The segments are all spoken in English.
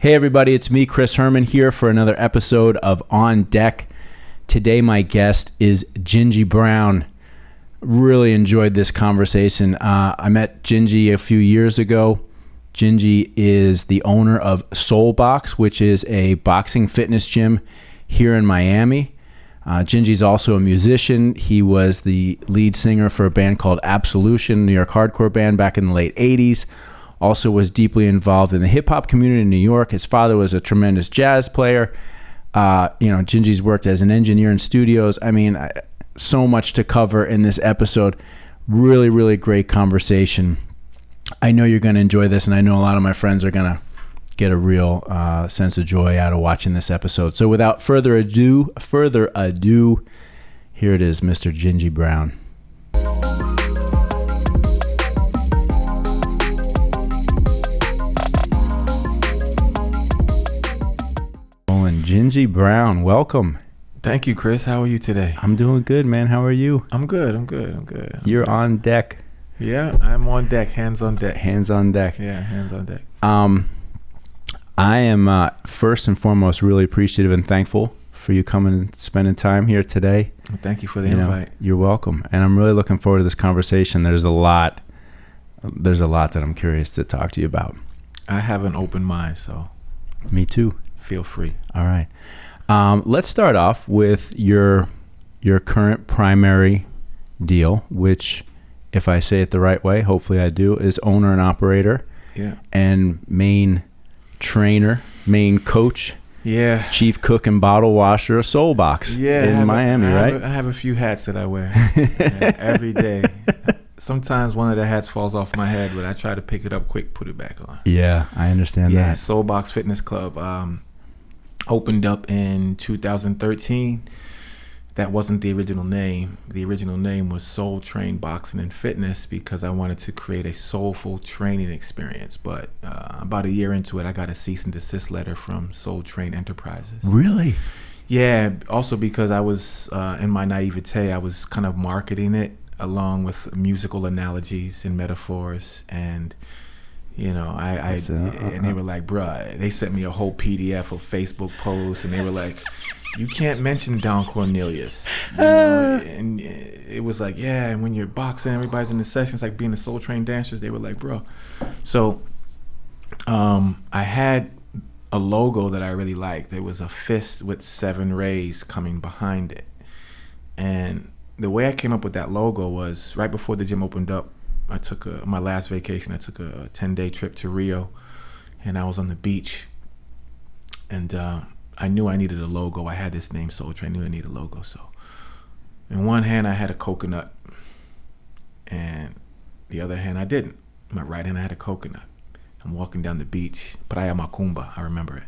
Hey everybody, it's me, Chris Herman, here for another episode of On Deck. Today my guest is Djinji Brown. Really enjoyed this conversation. I met Djinji a few years ago. Djinji is the owner of Soul Box, which is a boxing fitness gym here in Miami. Djinji's also a musician. He was the lead singer for a band called Absolution, New York hardcore band back in the late 80s. Also was deeply involved in the hip-hop community in New York. His father was a tremendous jazz player. Djinji's worked as an engineer in studios. I mean, so much to cover in this episode. Really, really great conversation. I know you're going to enjoy this, and I know a lot of my friends are going to get a real sense of joy out of watching this episode. So without further ado, here it is, Mr. Djinji Brown. Djinji Brown, welcome. Thank you, Chris. How are you today? I'm doing good, man. How are you? I'm good. You're on deck. Yeah, I'm on deck. Hands on deck. Hands on deck. Yeah, hands on deck. I am first and foremost really appreciative and thankful for you coming and spending time here today. Thank you for the invite. You're welcome. And I'm really looking forward to this conversation. There's a lot that I'm curious to talk to you about. I have an open mind, so. Me too. Feel free. All right. Let's start off with your current primary deal, which, if I say it the right way, hopefully I do, is owner and operator. Yeah. And main trainer, main coach. Yeah. Chief cook and bottle washer of Soul Box in Miami, right? I have a few hats that I wear every day. Sometimes one of the hats falls off my head, but I try to pick it up quick, put it back on. Yeah, I understand that. Yeah, Soul Box Fitness Club opened up in 2013. That wasn't the original name. The original name was Soul Train Boxing and Fitness because I wanted to create a soulful training experience. But about a year into it, I got a cease and desist letter from Soul Train Enterprises. Really? Yeah, also because I was, in my naivete, I was kind of marketing it along with musical analogies and metaphors, and and they were like, bruh, they sent me a whole PDF of Facebook posts, and they were like, you can't mention Don Cornelius, and it was like, yeah, and when you're boxing, everybody's in the sessions like being the Soul Train dancers. They were like, bro. So I had a logo that I really liked. There was a fist with 7 rays coming behind it, and the way I came up with that logo was right before the gym opened up. I took my last vacation. I took a 10-day trip to Rio, and I was on the beach. And I knew I needed a logo. I had this name, Soul Train. I knew I needed a logo. So, in one hand, I had a coconut, and the other hand, I didn't. In my right hand, I had a coconut. I'm walking down the beach, Praia Macumba. I remember it.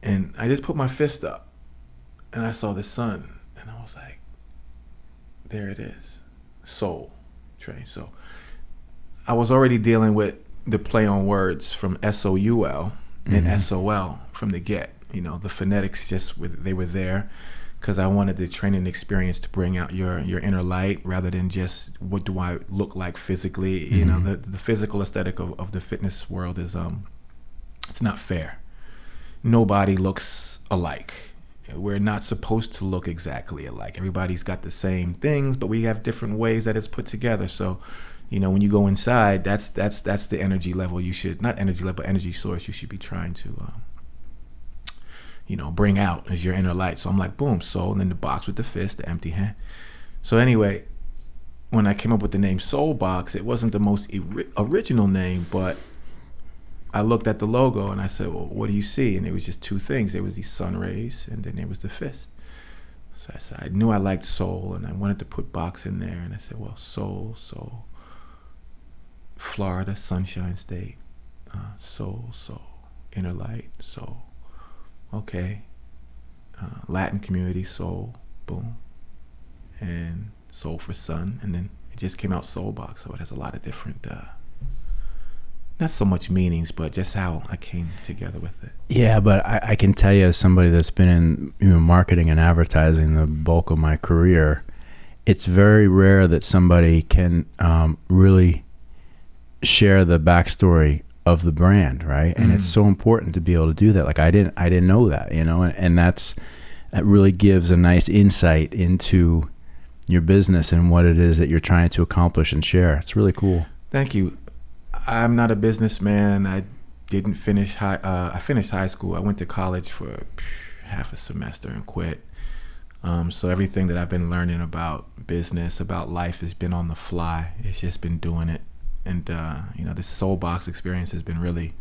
And I just put my fist up, and I saw the sun, and I was like, there it is, Soul Train. So I was already dealing with the play on words from SOUL and SOL from the get. The phonetics they were there because I wanted the training experience to bring out your inner light rather than just what do I look like physically. The physical aesthetic of the fitness world is it's not fair. Nobody looks alike. We're not supposed to look exactly alike. Everybody's got the same things, but we have different ways that it's put together. So, when you go inside, that's the energy level you should, not energy level, but energy source you should be trying to, bring out as your inner light. So I'm like, boom, soul, and then the box with the fist, the empty hand. So anyway, when I came up with the name Soul Box, it wasn't the most original name, but I looked at the logo and I said, well, what do you see? And it was just 2 things. There was these sun rays and then there was the fist. So I said, I knew I liked soul and I wanted to put box in there. And I said, well, soul, Florida, Sunshine State, soul, inner light, soul. Okay. Latin community, soul, boom. And soul for sun. And then it just came out Soul Box. So it has a lot of different not so much meanings, but just how I came together with it. Yeah, but I can tell you, as somebody that's been in marketing and advertising the bulk of my career, it's very rare that somebody can really share the backstory of the brand, right? And it's so important to be able to do that. Like I didn't know that, and that really gives a nice insight into your business and what it is that you're trying to accomplish and share. It's really cool. Thank you. I'm not a businessman. I didn't finish I finished high school. I went to college for half a semester and quit. So everything that I've been learning about business, about life, has been on the fly. It's just been doing it. And, this Soul Box experience has been really,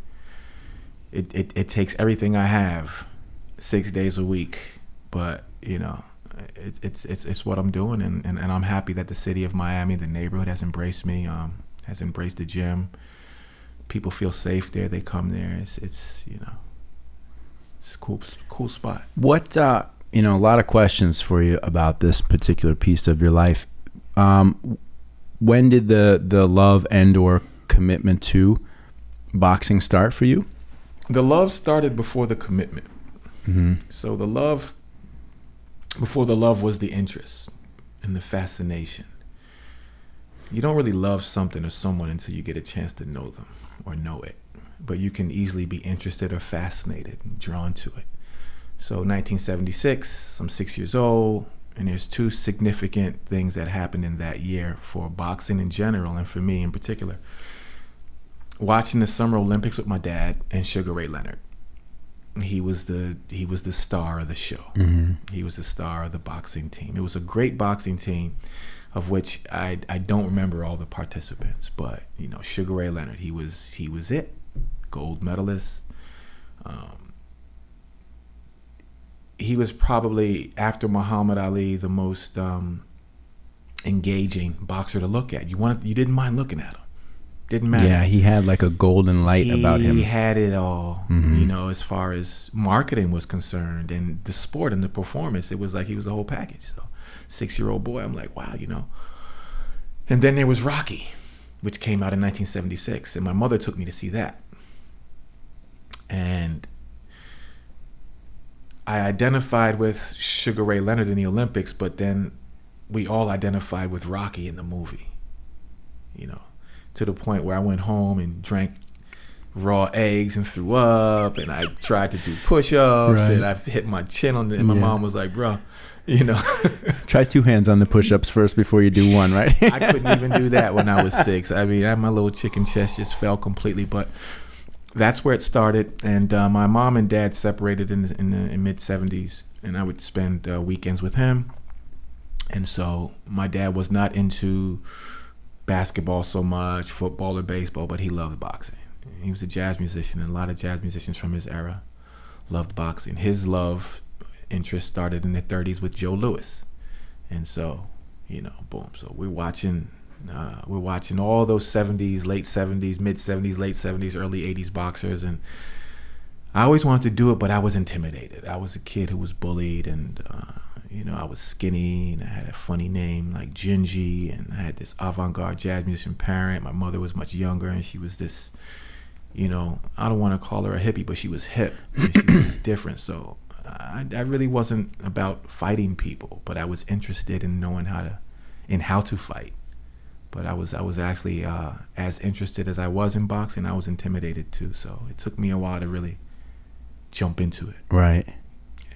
it takes everything I have 6 days a week, but, it's what I'm doing. And I'm happy that the city of Miami, the neighborhood, has embraced me, has embraced the gym. People feel safe there. They come there. It's a cool spot. What, a lot of questions for you about this particular piece of your life. When did the love and or commitment to boxing start for you? The love started before the commitment. Mm-hmm. So before the love was the interest and the fascination. You don't really love something or someone until you get a chance to know them or know it. But you can easily be interested or fascinated and drawn to it. So 1976, I'm 6 years old. And there's two significant things that happened in that year for boxing in general and for me in particular. Watching the Summer Olympics with my dad and Sugar Ray Leonard. He was the star of the show. Mm-hmm. He was the star of the boxing team. It was a great boxing team, of which I don't remember all the participants, but Sugar Ray Leonard, he was it, gold medalist. He was probably, after Muhammad Ali, the most engaging boxer to look at. You didn't mind looking at him. Didn't matter. Yeah, he had like a golden light about him. He had it all, as far as marketing was concerned and the sport and the performance. It was like he was the whole package. So 6-year-old boy, I'm like, wow, And then there was Rocky, which came out in 1976. And my mother took me to see that. And I identified with Sugar Ray Leonard in the Olympics, but then we all identified with Rocky in the movie, to the point where I went home and drank raw eggs and threw up, and I tried to do push-ups, right. And I hit my chin on and my mom was like, bro, Try 2 hands on the push-ups first before you do one, right? I couldn't even do that when I was 6. I mean, my little chicken chest just fell completely, but that's where it started. And my mom and dad separated in the mid-70s, and I would spend weekends with him. And so my dad was not into basketball so much, football or baseball, but he loved boxing. He was a jazz musician, and a lot of jazz musicians from his era loved boxing. His interest started in the 30s with Joe Louis. And so, boom. So we're watching all those 70s, late 70s, mid 70s, late 70s, early 80s boxers. And I always wanted to do it, but I was intimidated. I was a kid who was bullied, and, I was skinny, and I had a funny name like Djinji, and I had this avant-garde jazz musician parent. My mother was much younger, and she was this, I don't want to call her a hippie, but she was hip, and she was just different. So I really wasn't about fighting people, but I was interested in knowing how to fight. But I was actually as interested as I was in boxing. I was intimidated too. So it took me a while to really jump into it. Right. Yeah.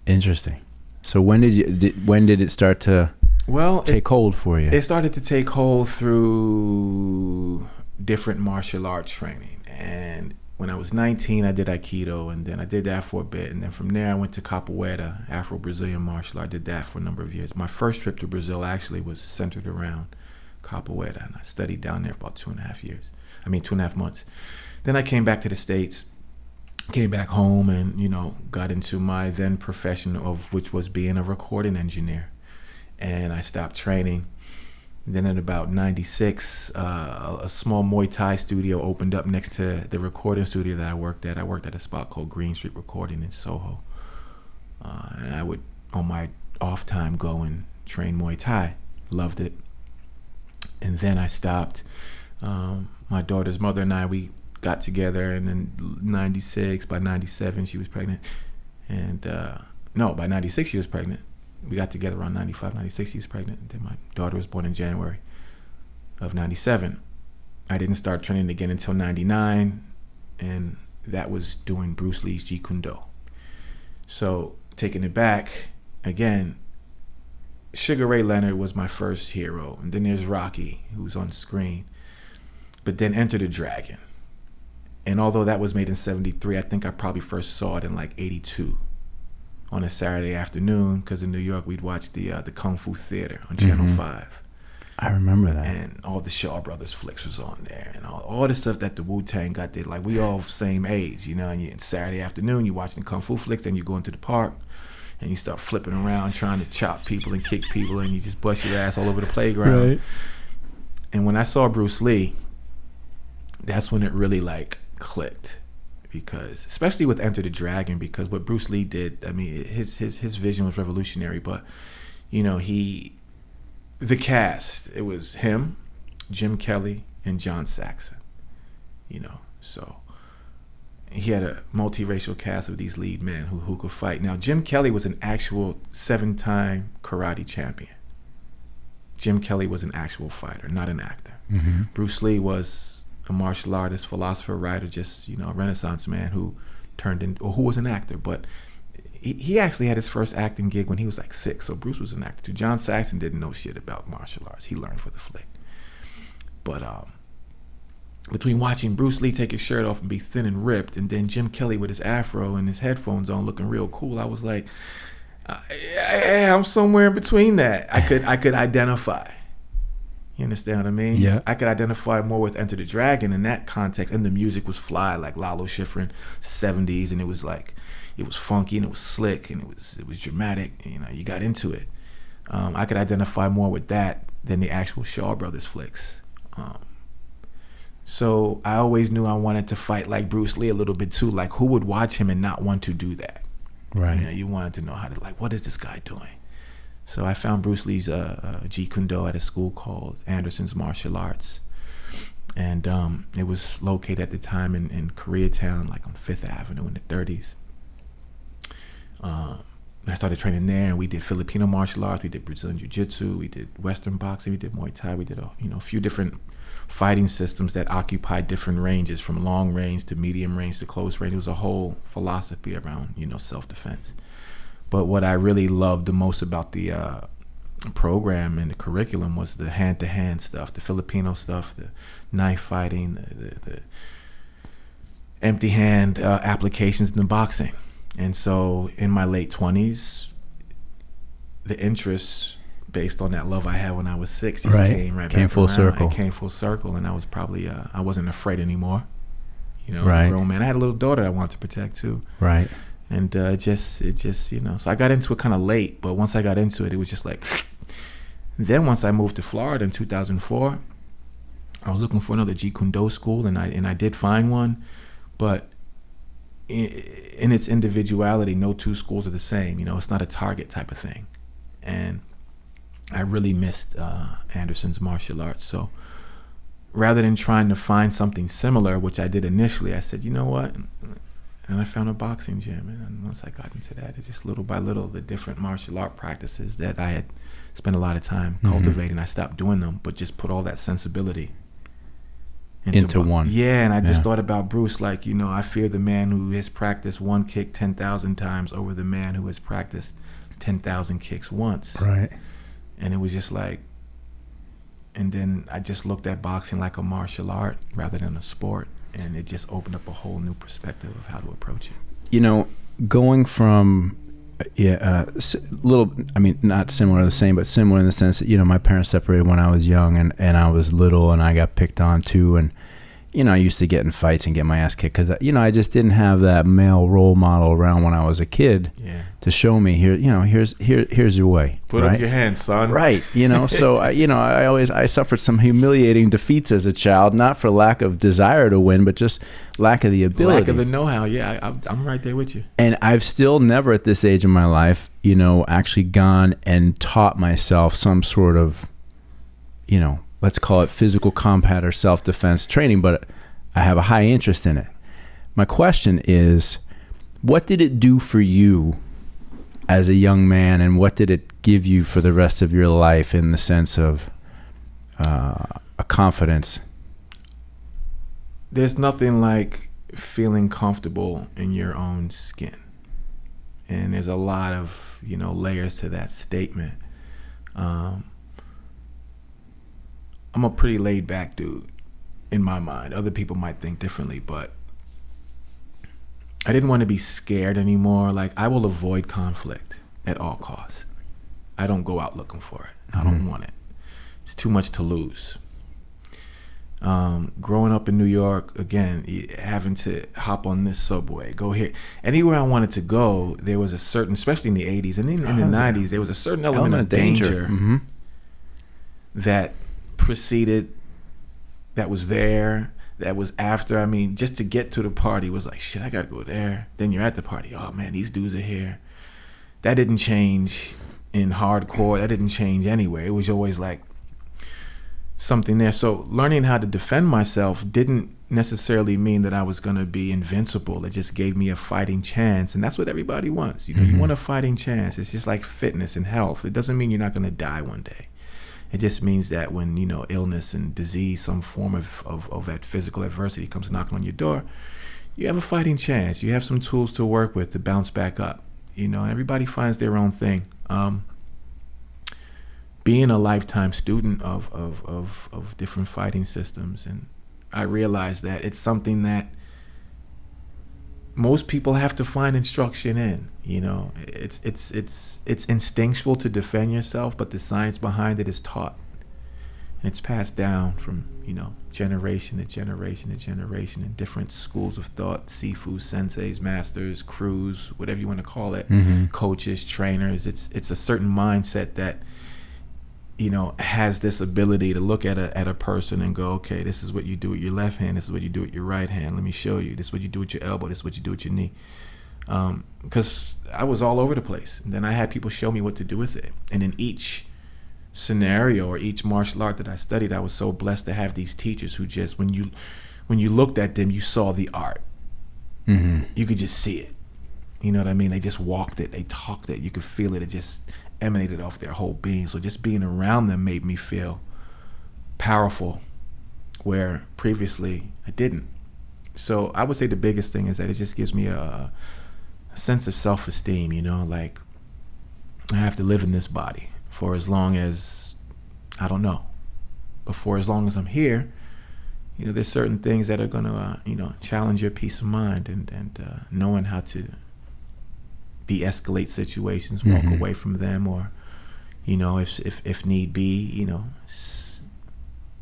Interesting. So when did it start to take hold for you? It started to take hold through different martial arts training. And when I was 19, I did Aikido, and then I did that for a bit. And then from there, I went to Capoeira, Afro-Brazilian martial art. I did that for a number of years. My first trip to Brazil actually was centered around Capoeira, and I studied down there for about 2.5 months. Then I came back to the States, came back home, and, got into my then profession, of which was being a recording engineer. And I stopped training. Then in about 96, a small Muay Thai studio opened up next to the recording studio that I worked at. I worked at a spot called Green Street Recording in Soho. And I would, on my off time, go and train Muay Thai. Loved it. And then I stopped. My daughter's mother and we got together, and in 96, by 97, she was pregnant. And by 96, she was pregnant. We got together around 95, 96, she was pregnant. And then my daughter was born in January of 97. I didn't start training again until 99, and that was doing Bruce Lee's Jeet Kune Do. So taking it back, again, Sugar Ray Leonard was my first hero, and then there's Rocky, who's on the screen. But then Enter the Dragon. And although that was made in 73, I think I probably first saw it in like 82 on a Saturday afternoon, because in New York we'd watch the Kung Fu Theater on Channel 5. I remember that. And all the Shaw Brothers flicks was on there, and all the stuff that the Wu-Tang got there. Like, we all same age, you know, and it's Saturday afternoon, you watching Kung Fu flicks, then you go into the park, and you start flipping around trying to chop people and kick people, and you just bust your ass all over the playground. Right. And when I saw Bruce Lee, that's when it really like clicked, because especially with Enter the Dragon, because what Bruce Lee did, I mean, his vision was revolutionary. But you know, the cast, it was him, Jim Kelly, and John Saxon. You know, so he had a multiracial cast of these lead men who could fight. Now, Jim Kelly was an actual 7-time karate champion. Jim Kelly was an actual fighter, not an actor. Mm-hmm. Bruce Lee was a martial artist, philosopher, writer, just, you know, a Renaissance man who was an actor. But he actually had his first acting gig when he was like 6. So Bruce was an actor too. John Saxon didn't know shit about martial arts. He learned for the flick. But between watching Bruce Lee take his shirt off and be thin and ripped, and then Jim Kelly with his afro and his headphones on looking real cool, I was like, I'm somewhere in between that. I could identify. You understand what I mean? Yeah. I could identify more with Enter the Dragon in that context, and the music was fly, like Lalo Schifrin, 70s, and it was like, it was funky and it was slick and it was dramatic. You know, you got into it. I could identify more with that than the actual Shaw Brothers flicks. So I always knew I wanted to fight like Bruce Lee a little bit too. Like, who would watch him and not want to do that? Right. You know, you wanted to know how to, like, what is this guy doing? So I found Bruce Lee's Jeet Kune Do at a school called Anderson's Martial Arts. And it was located at the time in Koreatown, like on 5th Avenue in the 30s. I started training there, and we did Filipino martial arts, we did Brazilian Jiu-Jitsu, we did Western boxing, we did Muay Thai, we did a few different fighting systems that occupied different ranges, from long range to medium range to close range. It was a whole philosophy around, you know, self-defense. But what I really loved the most about the program and the curriculum was the hand-to-hand stuff, the Filipino stuff, the knife fighting, the empty hand applications in the boxing. And so in my late 20s, the interest based on that love I had when I was 6 just came full circle. It came full circle, and I was probably I wasn't afraid anymore. You know, as a grown man. I had a little daughter I wanted to protect too. Right. And it just, you know, so I got into it kind of late, but once I got into it, it was just like, then once I moved to Florida in 2004, I was looking for another Jeet Kune Do school, and I did find one, but in its individuality, no two schools are the same. You know, it's not a Target type of thing. And I really missed Anderson's martial arts. So rather than trying to find something similar, which I did initially, I said, you know what? And I found a boxing gym, and once I got into that, it's just little by little, the different martial art practices that I had spent a lot of time cultivating, I stopped doing them, but just put all that sensibility into one. Yeah, and I just thought about Bruce, like, you know, I fear the man who has practiced one kick 10,000 times over the man who has practiced 10,000 kicks once. Right. And it was just like, and then I just looked at boxing like a martial art rather than a sport. And it just opened up a whole new perspective of how to approach it. You know, going from, little, I mean, not similar, the same, but similar in the sense that, you know, my parents separated when I was young, and I was little, and I got picked on too. And, you know, I used to get in fights and get my ass kicked because, you know, I just didn't have that male role model around when I was a kid to show me, here, you know, here's your way. Put up your hands, son. Right. You know, so, I suffered some humiliating defeats as a child, not for lack of desire to win, but just lack of the ability. Lack of the know-how. Yeah, I'm right there with you. And I've still never at this age of my life, you know, actually gone and taught myself some sort of, you know, let's call it physical combat or self-defense training, but I have a high interest in it. My question is, what did it do for you as a young man, and what did it give you for the rest of your life in the sense of a confidence? there's nothing like feeling comfortable in your own skin. And there's a lot of, layers to that statement. I'm a pretty laid back dude in my mind. Other people might think differently, but I didn't want to be scared anymore. Like, I will avoid conflict at all costs. I don't go out looking for it. I don't want it. It's too much to lose. Growing up in New York, again, having to hop on this subway, go here. Anywhere I wanted to go, there was a certain, especially in the 80s and in the 90s, there was a certain element of danger that preceded, that was there, that was after. I mean, just to get to the party was like, shit, I gotta go there. Then you're at the party. Oh man, these dudes are here. That didn't change in hardcore. That didn't change anywhere. It was always like something there. So learning how to defend myself didn't necessarily mean that I was going to be invincible. It just gave me a fighting chance. And that's what everybody wants. You want a fighting chance. It's just like fitness and health. It doesn't mean you're not going to die one day. It just means that when, illness and disease, some form of that physical adversity comes knocking on your door, you have a fighting chance. You have some tools to work with to bounce back up. And everybody finds their own thing. Being a lifetime student of different fighting systems, and I realized that it's something that most people have to find instruction in. It's instinctual to defend yourself, but the science behind it is taught, and it's passed down from generation to generation to generation in different schools of thought: Sifu, senseis, masters, crews, whatever you want to call it, coaches, trainers. It's a certain mindset that has this ability to look at a person and go, okay, this is what you do with your left hand, this is what you do with your right hand, let me show you, this is what you do with your elbow, this is what you do with your knee. Because I was all over the place, and then I had people show me what to do with it. And in each scenario or each martial art that I studied, I was so blessed to have these teachers who just, when you looked at them, you saw the art. You could just see it. You know what I mean? They just walked it, they talked it, you could feel it. It just emanated off their whole being. So just being around them made me feel powerful, where previously I didn't. So I would say the biggest thing is that it just gives me a sense of self-esteem. Like, I have to live in this body for as long as, I don't know, but for as long as I'm here, there's certain things that are gonna challenge your peace of mind, and knowing how to de-escalate situations, walk away from them, or if need be,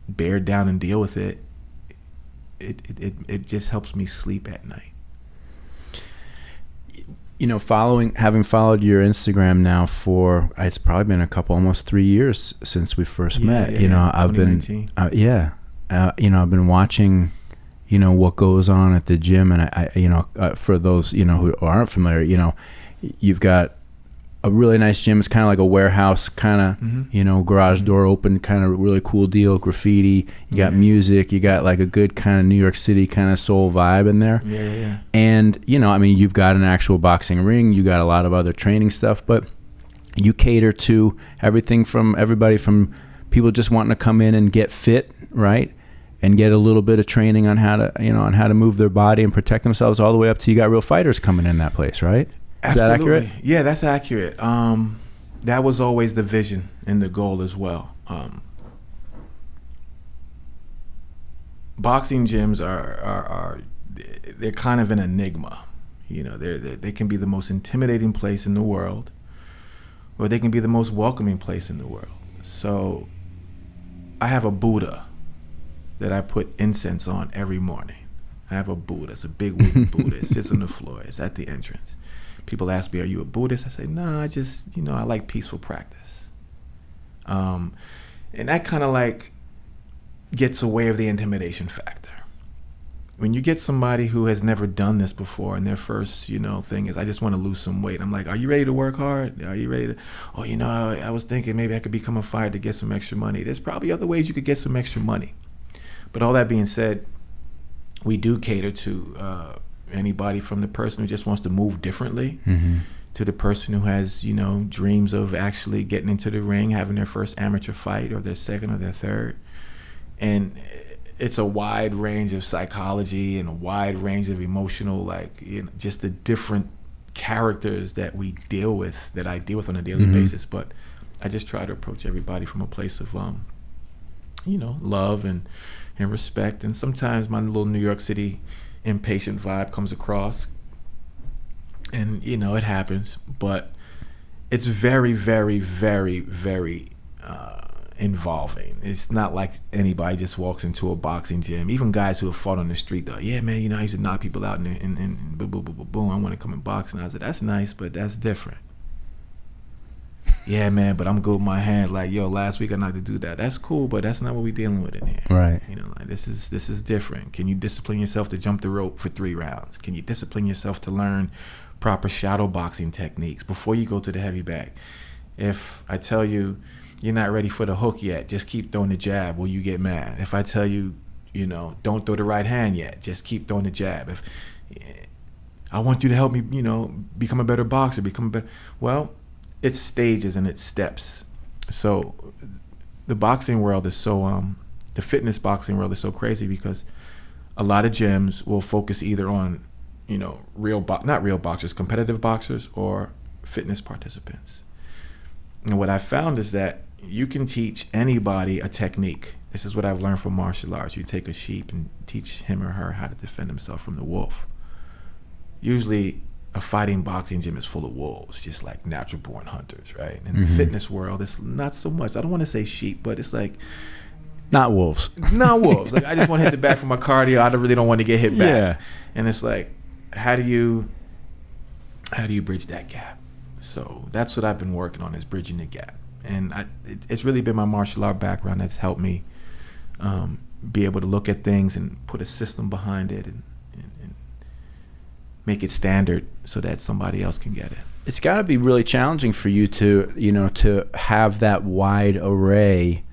bear down and deal with it. It just helps me sleep at night. Having followed your Instagram now for, it's probably been almost 3 years since we first met. I've been I've been watching what goes on at the gym, and I for those who aren't familiar, you've got a really nice gym. It's kind of like a warehouse kind of, garage door open, kind of really cool deal, graffiti. You got music. You got like a good kind of New York City kind of soul vibe in there. Yeah. And, you've got an actual boxing ring. You got a lot of other training stuff, but you cater to everybody from people just wanting to come in and get fit, right? And get a little bit of training on how to move their body and protect themselves, all the way up to you got real fighters coming in that place, right? Is that accurate? Yeah, that's accurate. That was always the vision and the goal as well. Boxing gyms are they're kind of an enigma. They can be the most intimidating place in the world, or they can be the most welcoming place in the world. So I have a Buddha that I put incense on every morning. I have a Buddha. It's a big wooden Buddha. It sits on the floor. It's at the entrance. People ask me, are you a Buddhist? I say, no, I just, I like peaceful practice. And that kind of like gets away of the intimidation factor. When you get somebody who has never done this before, and their first, thing is, I just want to lose some weight. I'm like, are you ready to work hard? Are you ready to, I was thinking maybe I could become a fighter to get some extra money. There's probably other ways you could get some extra money. But all that being said, we do cater to anybody from the person who just wants to move differently to the person who has, dreams of actually getting into the ring, having their first amateur fight, or their second or their third. And it's a wide range of psychology and a wide range of emotional, just the different characters that I deal with on a daily basis. But I just try to approach everybody from a place of love and respect. And sometimes my little New York City impatient vibe comes across, and it happens, but it's very, very, very, very involving. It's not like anybody just walks into a boxing gym. Even guys who have fought on the street, though, yeah, man, I used to knock people out and boom, boom, boom, boom, boom, I want to come and box. And I said, that's nice, but that's different. Yeah, man, but I'm good with my hand. Like, yo, last week I knocked the dude out. That's cool, but that's not what we're dealing with in here. Right. This is different. Can you discipline yourself to jump the rope for 3 rounds? Can you discipline yourself to learn proper shadow boxing techniques before you go to the heavy bag? If I tell you you're not ready for the hook yet, just keep throwing the jab, will you get mad? If I tell you, don't throw the right hand yet, just keep throwing the jab. If I want you to help me, become a better boxer, well, it's stages and it's steps. So the boxing world is so the fitness boxing world is so crazy, because a lot of gyms will focus either on not real boxers, competitive boxers, or fitness participants. And what I found is that you can teach anybody a technique. This is what I've learned from martial arts. You take a sheep and teach him or her how to defend himself from the wolf. Usually a fighting boxing gym is full of wolves, just like natural born hunters, right? In the fitness world, it's not so much. I don't want to say sheep, but it's like not wolves. Not wolves. Like, I just want to hit the back for my cardio. I really don't want to get hit back. Yeah. And it's like, how do you bridge that gap? So that's what I've been working on, is bridging the gap. And it's really been my martial art background that's helped me be able to look at things and put a system behind it and make it standard so that somebody else can get it. It's got to be really challenging for you to have that wide array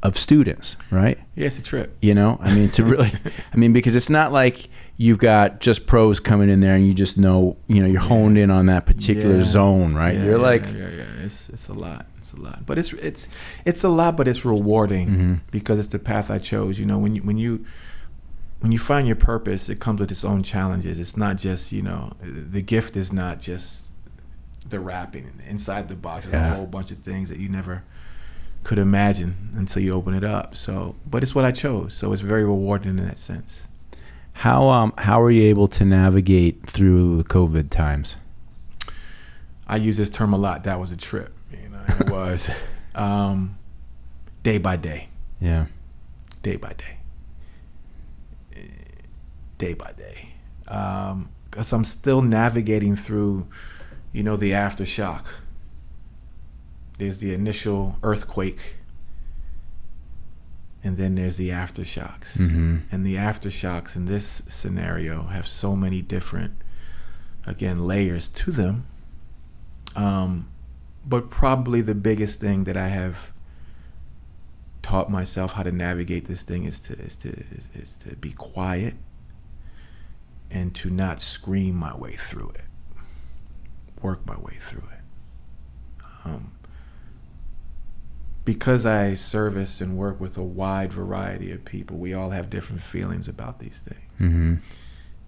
of students, right? Yeah, it's a trip. Because it's not like you've got just pros coming in there and you just know, you're honed in on that particular zone, right? Yeah, you're like, it's a lot. It's a lot, but it's a lot, but it's rewarding because it's the path I chose. When you find your purpose, it comes with its own challenges. It's not just, the gift is not just the rapping. Inside the box is a whole bunch of things that you never could imagine until you open it up. So, but it's what I chose. So it's very rewarding in that sense. How were you able to navigate through the COVID times? I use this term a lot. That was a trip. It was day by day. Yeah. Day by day. Day by day. Because I'm still navigating through, the aftershock. There's the initial earthquake, and then there's the aftershocks. And the aftershocks in this scenario have so many different, again, layers to them. But probably the biggest thing that I have taught myself how to navigate this thing is to be quiet and to not scream my way through it. Work my way through it. Because I service and work with a wide variety of people, we all have different feelings about these things.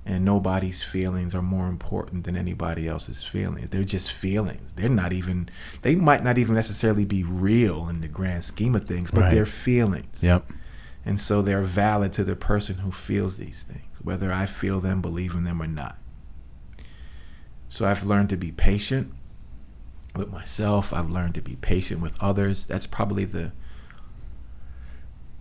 And nobody's feelings are more important than anybody else's feelings. They're just feelings. They might not even necessarily be real in the grand scheme of things, but they're feelings. Yep. And so they're valid to the person who feels these things, whether I feel them, believe in them or not. So I've learned to be patient with myself. I've learned to be patient with others. That's probably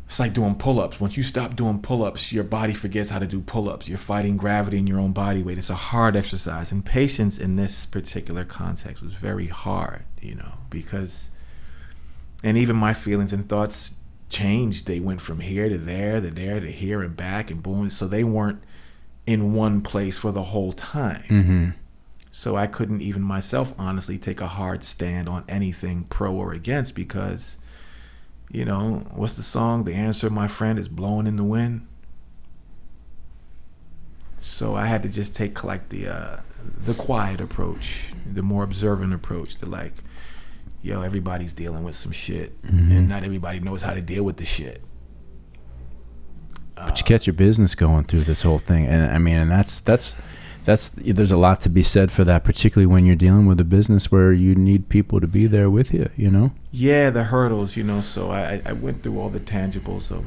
it's like doing pull-ups. Once you stop doing pull-ups, your body forgets how to do pull-ups. You're fighting gravity in your own body weight. It's a hard exercise. And patience in this particular context was very hard, because, and even my feelings and thoughts changed. They went from here to there, to there, to here and back and boom. So they weren't in one place for the whole time. So I couldn't even myself honestly take a hard stand on anything pro or against, because what's the song? The answer, my friend, is blowing in the wind. So I had to just take like the quiet approach, the more observant approach to like, everybody's dealing with some shit, and not everybody knows how to deal with the shit. But you get your business going through this whole thing, and I mean, and that's there's a lot to be said for that, particularly when you're dealing with a business where you need people to be there with you. You know. Yeah, the hurdles. You know, so I went through all the tangibles of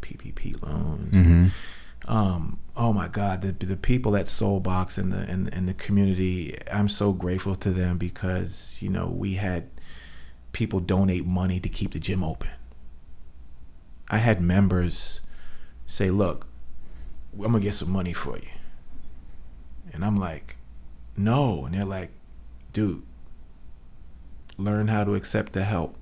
PPP loans. Mm-hmm. Oh my God, the people at Soulbox and the community, I'm so grateful to them because, you know, we had people donate money to keep the gym open. I had members say, look, I'm gonna get some money for you. And I'm like, no. And they're like, dude, learn how to accept the help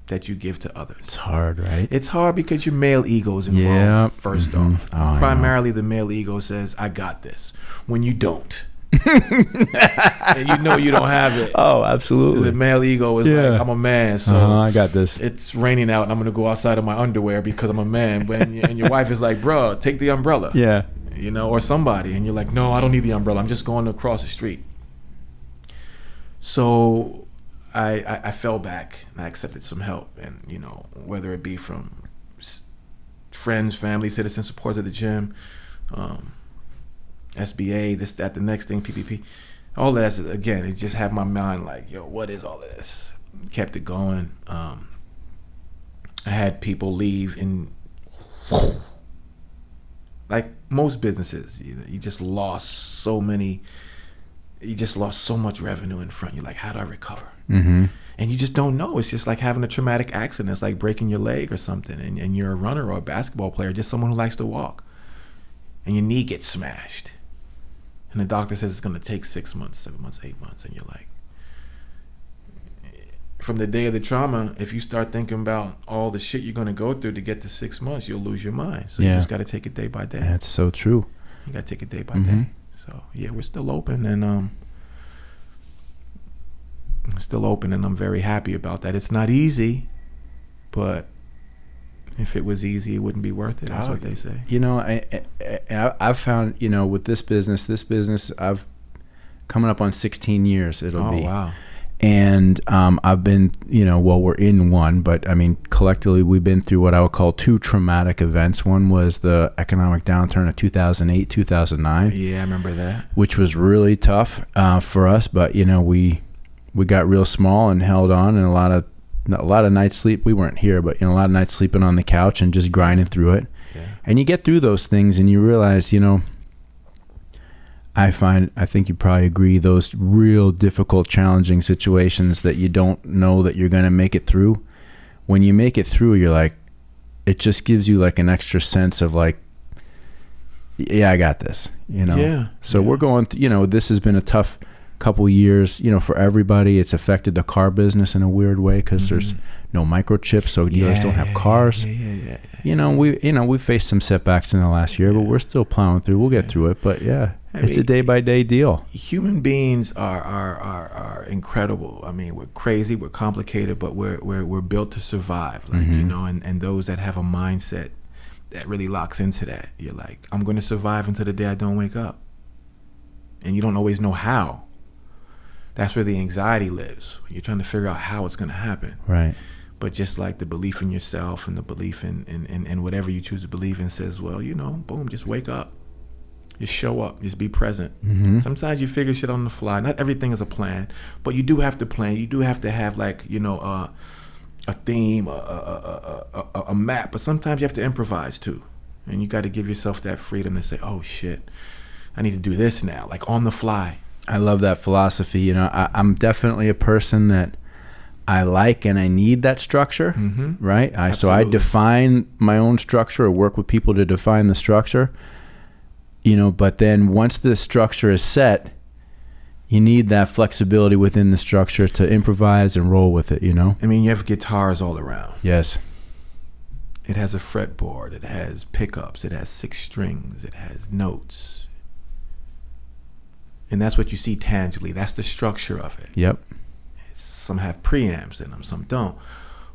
that you give to others. It's hard, right? It's hard because your male ego is involved, first off. Oh, primarily, the male ego says, I got this. When you don't. And you know you don't have it. Oh, absolutely. The male ego is like, I'm a man, so I got this. It's raining out and I'm going to go outside in my underwear because I'm a man. And your wife is like, bro, take the umbrella. Yeah. You know, or somebody. And you're like, no, I don't need the umbrella. I'm just going across the street. So I fell back and I accepted some help, and you know, whether it be from friends, family, citizen supporters of the gym, SBA, this, that, the next thing, PPP, all that. Again, it just had my mind like, yo, what is all of this? Kept it going. I had people leave in, like most businesses, you just lost so many. You just lost so much revenue in front. You're like, how do I recover? Mm-hmm. And you just don't know. It's just like having a traumatic accident. It's like breaking your leg or something. And you're a runner or a basketball player, just someone who likes to walk. And your knee gets smashed. And the doctor says it's going to take 6 months, 7 months, 8 months. And you're like, from the day of the trauma, if you start thinking about all the shit you're going to go through to get to 6 months, you'll lose your mind. So you just got to take it day by day. That's so true. You got to take it day by day. So yeah, we're still open, and I'm very happy about that. It's not easy, but if it was easy, it wouldn't be worth it. That's what they say. You know, I've found, you know, with this business, I've coming up on 16 years. It'll be. Oh wow. And I've been, you know, well, we're in one, but I mean, collectively, we've been through what I would call two traumatic events. One was the economic downturn of 2008, 2009. Yeah, I remember that. Which was really tough for us, but you know, we got real small and held on, and a lot of nights sleep. We weren't here, but you know, a lot of nights sleeping on the couch and just grinding through it. Yeah. And you get through those things, and you realize, you know, I think you probably agree, those real difficult, challenging situations that you don't know that you're going to make it through. When you make it through, you're like, it just gives you like an extra sense of like, yeah, I got this, you know? Yeah. So we're going, you know, this has been a tough couple years, you know, for everybody. It's affected the car business in a weird way because there's no microchips, so dealers don't have cars. Yeah. You know, we faced some setbacks in the last year, but we're still plowing through. We'll get through it, but yeah. It's a day-by-day deal. Human beings are incredible. I mean, we're crazy, we're complicated, but we're built to survive. Like, you know, and those that have a mindset that really locks into that, you're like, I'm going to survive until the day I don't wake up. And you don't always know how. That's where the anxiety lives. You're trying to figure out how it's going to happen. Right. But just like the belief in yourself and the belief in whatever you choose to believe in says, well, you know, boom, just wake up. Just show up. Just be present. Sometimes you figure shit on the fly. Not everything is a plan, but you do have to plan. You do have to have, like, you know, a theme, a map. But sometimes you have to improvise too, and you got to give yourself that freedom to say, "Oh shit, I need to do this now," like on the fly. I love that philosophy. You know, I'm definitely a person that I like and I need that structure, right? So I define my own structure or work with people to define the structure. You know, but then once the structure is set, you need that flexibility within the structure to improvise and roll with it, you know? I mean, you have guitars all around. Yes. It has a fretboard. It has pickups. It has 6 strings. It has notes. And that's what you see tangibly. That's the structure of it. Yep. Some have preamps in them, some don't.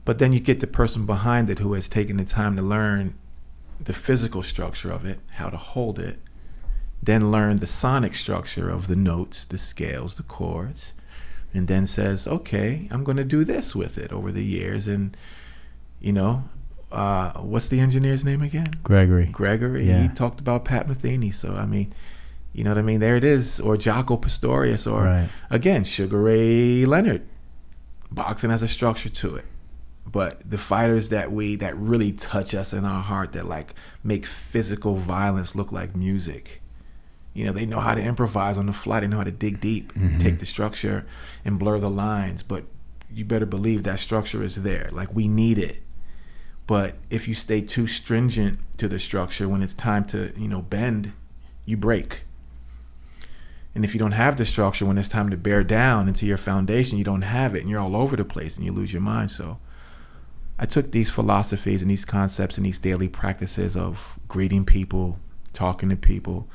But then you get the person behind it who has taken the time to learn the physical structure of it, how to hold it, then learn the sonic structure of the notes, the scales, the chords, and then says, okay, I'm going to do this with it over the years. And, you know, what's the engineer's name again? Gregory. Yeah. He talked about Pat Metheny. So I mean, you know what I mean? There it is. Or Jaco Pastorius, or again, Sugar Ray Leonard. Boxing has a structure to it. But the fighters that really touch us in our heart, that like make physical violence look like music. You know, they know how to improvise on the fly. They know how to dig deep, take the structure and blur the lines. But you better believe that structure is there. Like, we need it. But if you stay too stringent to the structure, when it's time to, you know, bend, you break. And if you don't have the structure, when it's time to bear down into your foundation, you don't have it, and you're all over the place and you lose your mind. So I took these philosophies and these concepts and these daily practices of greeting people, talking to people.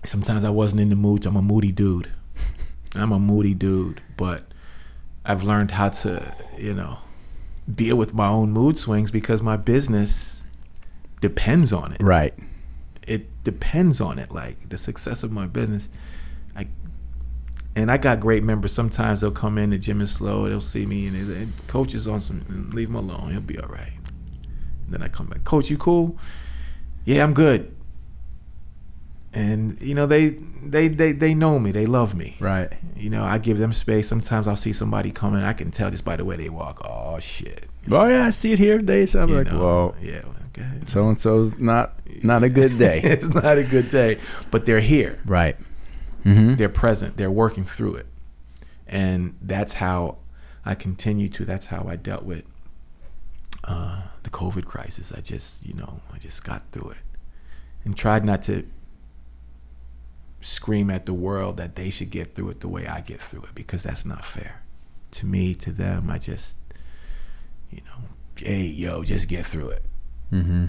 Sometimes I wasn't in the mood. I'm a moody dude. But I've learned how to, you know, deal with my own mood swings, because my business depends on it. Right. It depends on it. Like, the success of my business. And I got great members. Sometimes they'll come in, the gym is slow, they'll see me, and coach is on some, and leave him alone, he'll be all right. And then I come back, coach, you cool? Yeah, I'm good. And you know, they know me, they love me. Right. You know, I give them space. Sometimes I'll see somebody coming, I can tell just by the way they walk, oh shit. Oh yeah, I see it here today. So I'm like, whoa. Yeah. Okay. So and so's not a good day. It's not a good day, but they're here. Right. Mm-hmm. They're present. They're working through it, and that's how I continue to. That's how I dealt with the COVID crisis. I just got through it, and tried not to scream at the world that they should get through it the way I get through it, because that's not fair to me, to them. I just, hey, yo, just get through it. Mm-hmm.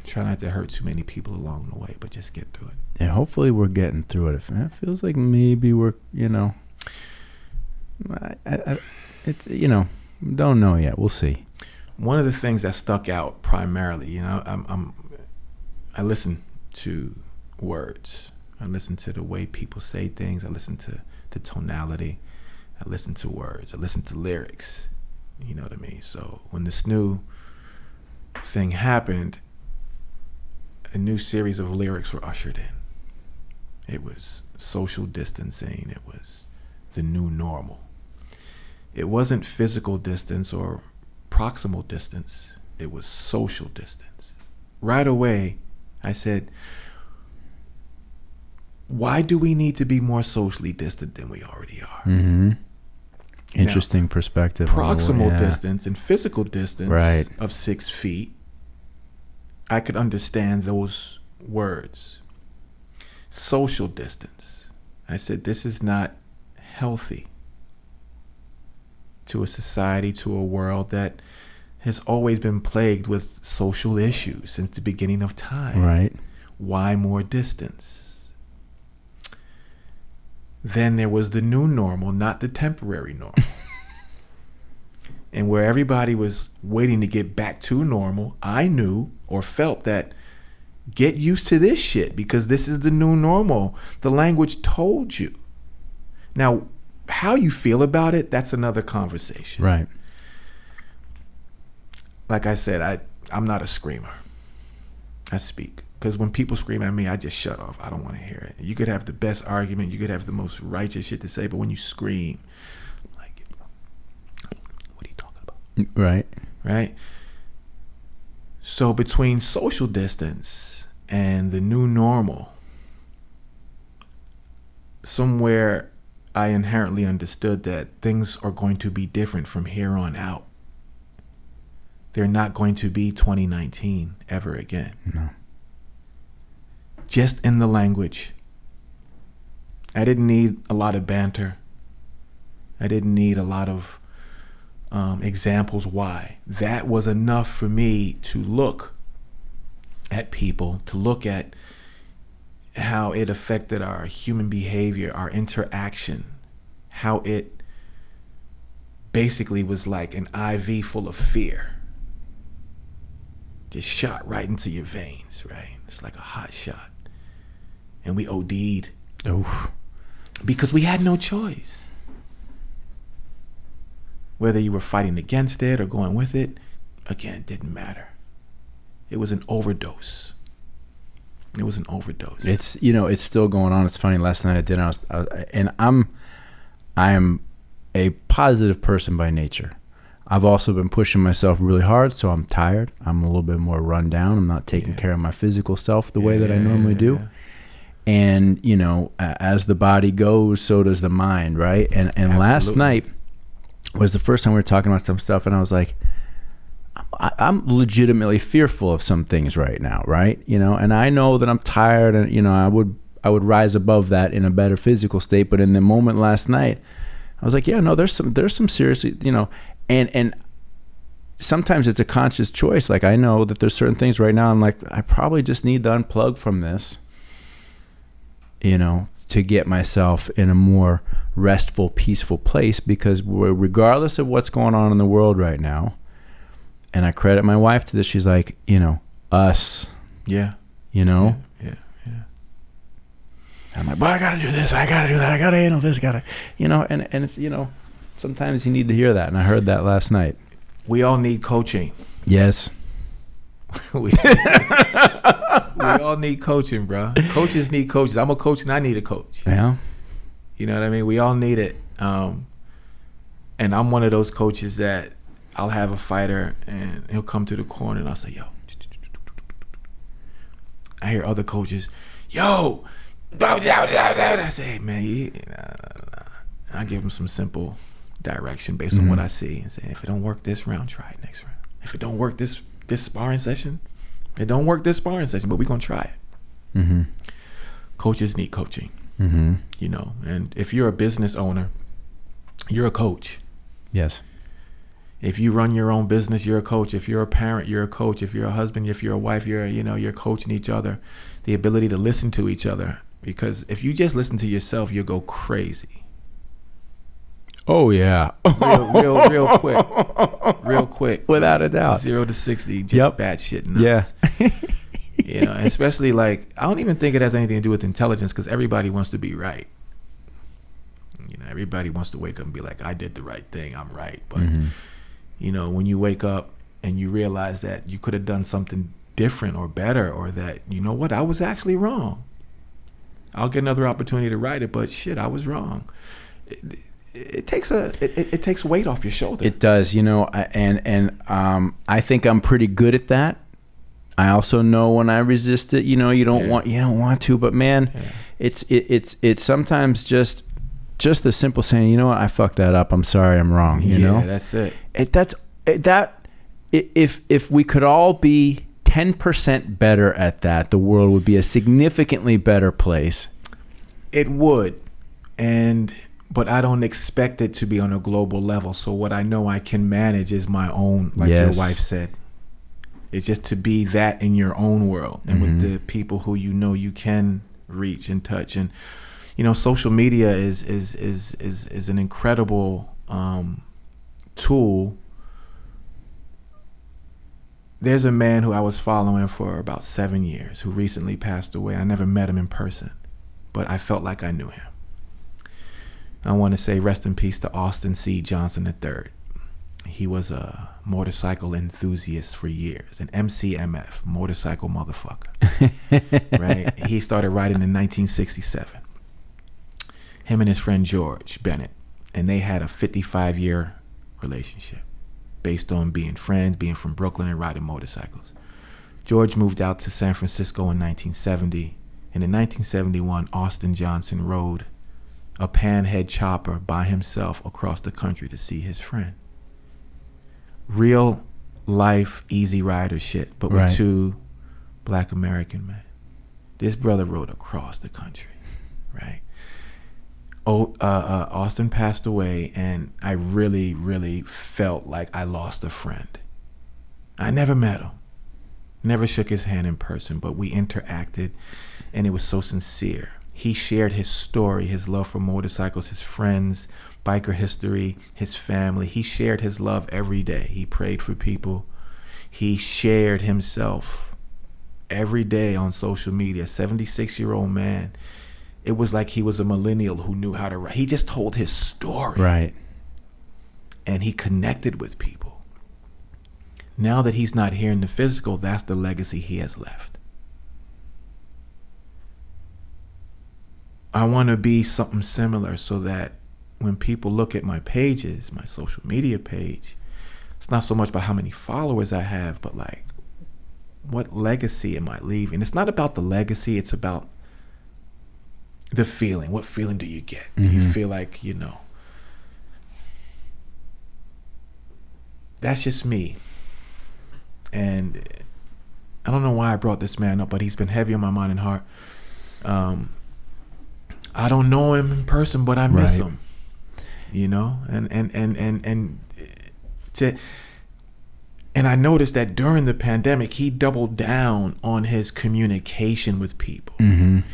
Try not to hurt too many people along the way, but just get through it. Yeah, hopefully we're getting through it. It feels like maybe we're, it's, don't know yet. We'll see. One of the things that stuck out primarily, I listen to words. I listen to the way people say things. I listen to the tonality. I listen to words. I listen to lyrics. You know what I mean? So when this new thing happened, a new series of lyrics were ushered in. It was social distancing. It was the new normal. It wasn't physical distance or proximal distance. It was social distance. Right away, I said, why do we need to be more socially distant than we already are? Mm-hmm. Interesting perspective. Proximal distance and physical distance, right, of 6 feet, I could understand those words. Social distance. I said, this is not healthy to a society, to a world that has always been plagued with social issues since the beginning of time. Right. Why more distance? Then there was the new normal, not the temporary normal. And where everybody was waiting to get back to normal, I knew or felt that get used to this shit, because this is the new normal. The language told you. Now, how you feel about it, that's another conversation. Right. Like I said, I'm not a screamer. I speak. Because when people scream at me, I just shut off. I don't want to hear it. You could have the best argument. You could have the most righteous shit to say. But when you scream, I'm like, what are you talking about? Right. Right? So between social distance and the new normal, somewhere I inherently understood that things are going to be different from here on out. They're not going to be 2019 ever again. No. Just in the language. I didn't need a lot of banter. I didn't need a lot of examples why. That was enough for me to look at people, to look at how it affected our human behavior, our interaction, how it basically was like an IV full of fear. Just shot right into your veins, right? It's like a hot shot. And we OD'd. Oof. Because we had no choice. Whether you were fighting against it or going with it, again, didn't matter. It was an overdose. It was an overdose. It's, you know, it's still going on. It's funny. Last night at dinner, I am a positive person by nature. I've also been pushing myself really hard, so I'm tired. I'm a little bit more run down. I'm not taking care of my physical self the way that I normally do. And, you know, as the body goes, so does the mind, right? And last night was the first time we were talking about some stuff, and I was like, I'm legitimately fearful of some things right now, right? You know, and I know that I'm tired, and, you know, I would rise above that in a better physical state. But in the moment last night, I was like, yeah, no, there's some seriously, you know, and sometimes it's a conscious choice. Like, I know that there's certain things right now I'm like, I probably just need to unplug from this, you know, to get myself in a more restful, peaceful place, because regardless of what's going on in the world right now, and I credit my wife to this, she's like, you know, us. Yeah. You know? Yeah. I'm like, but I gotta do this, I gotta do that, I gotta handle this, you know, and it's, you know, sometimes you need to hear that, and I heard that last night. We all need coaching. Yes. we all need coaching, bro. Coaches need coaches. I'm a coach and I need a coach. Yeah. You know what I mean? We all need it. And I'm one of those coaches that I'll have a fighter and he'll come to the corner and I'll say, yo. I hear other coaches, yo. I say, hey, man, I give him some simple direction based on what I see and say, if it don't work this round, try it next round. If it don't work this sparring session, but we're gonna try it. Coaches need coaching. You know, and if you're a business owner, you're a coach. Yes. If you run your own business, you're a coach. If you're a parent, you're a coach. If you're a husband, if you're a wife, you're coaching each other. The ability to listen to each other, because if you just listen to yourself, you'll go crazy. Oh yeah. real quick. Without a doubt. 0 to 60, just batshit nuts. Yeah. You know, and especially, like, I don't even think it has anything to do with intelligence, because everybody wants to be right. You know, everybody wants to wake up and be like, I did the right thing, I'm right. But you know, when you wake up and you realize that you could have done something different or better, or that, you know what, I was actually wrong. I'll get another opportunity to right it, but shit, I was wrong. It takes weight off your shoulder. It does, you know, and I think I'm pretty good at that. I also know when I resist it, you know, you don't want to, but man, it's sometimes just the simple saying, you know what, I fucked that up, I'm sorry, I'm wrong, you know? That's it. If we could all be 10% better at that, the world would be a significantly better place. It would. But I don't expect it to be on a global level. So what I know I can manage is my own, like your wife said. It's just to be that in your own world and with the people who you know you can reach and touch. And, you know, social media is an incredible tool. There's a man who I was following for about 7 years who recently passed away. I never met him in person, but I felt like I knew him. I want to say rest in peace to Austin C. Johnson III. He was a motorcycle enthusiast for years, an MCMF, motorcycle motherfucker. Right? He started riding in 1967. Him and his friend George Bennett, and they had a 55-year relationship based on being friends, being from Brooklyn and riding motorcycles. George moved out to San Francisco in 1970, and in 1971, Austin Johnson rode a panhead chopper by himself across the country to see his friend. Real life Easy Rider shit, but with two black American men. This brother rode across the country, right? Austin passed away, and I really, really felt like I lost a friend. I never met him, never shook his hand in person, but we interacted, and it was so sincere. He shared his story, his love for motorcycles, his friends, biker history, his family. He shared his love every day. He prayed for people. He shared himself every day on social media. 76-year-old man. It was like he was a millennial who knew how to write. He just told his story. Right. And he connected with people. Now that he's not here in the physical, that's the legacy he has left. I want to be something similar so that when people look at my pages, my social media page, it's not so much about how many followers I have, but like, what legacy am I leaving? It's not about the legacy. It's about the feeling. What feeling do you get? Do you feel like, that's just me. And I don't know why I brought this man up, but he's been heavy on my mind and heart. I don't know him in person, but I miss him. And I noticed that during the pandemic, he doubled down on his communication with people.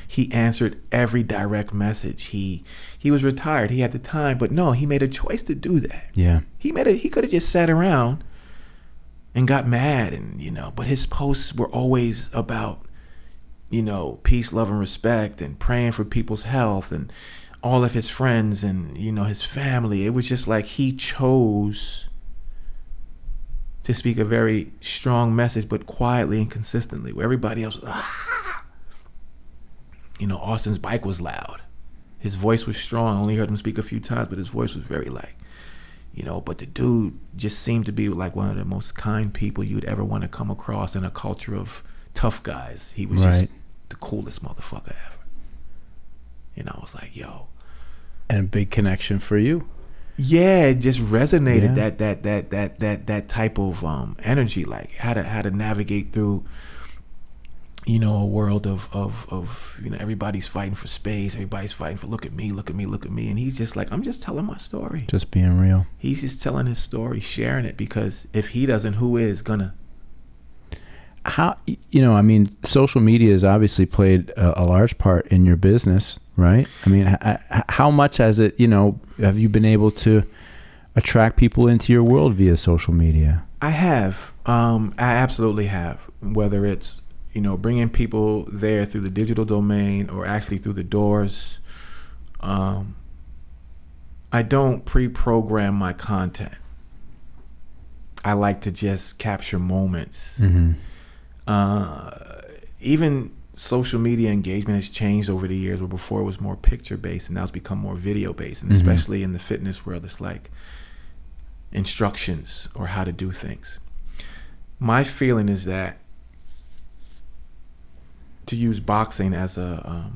He answered every direct message. He was retired. He had the time, but no, he made a choice to do that. Yeah. He could have just sat around and got mad, but his posts were always about, peace, love, and respect, and praying for people's health, and all of his friends, and his family. It was just like he chose to speak a very strong message, but quietly and consistently, where everybody else was, Austin's bike was loud. His voice was strong. I only heard him speak a few times, but his voice was very but the dude just seemed to be like one of the most kind people you'd ever want to come across in a culture of tough guys. He was just the coolest motherfucker ever. I was like, yo. And a big connection for you. Yeah, it just resonated, that type of energy, like how to navigate through a world of everybody's fighting for space, everybody's fighting for look at me, and he's just like, I'm just telling my story, just being real. He's just telling his story, sharing it, because if he doesn't, who is gonna? How social media has obviously played a large part in your business, right? I mean, how much has it, have you been able to attract people into your world via social media? I have. I absolutely have. Whether it's, bringing people there through the digital domain or actually through the doors. I don't pre-program my content. I like to just capture moments. Even social media engagement has changed over the years, where before it was more picture based and now it's become more video based. And especially in the fitness world, it's like instructions or how to do things. My feeling is that, to use boxing as a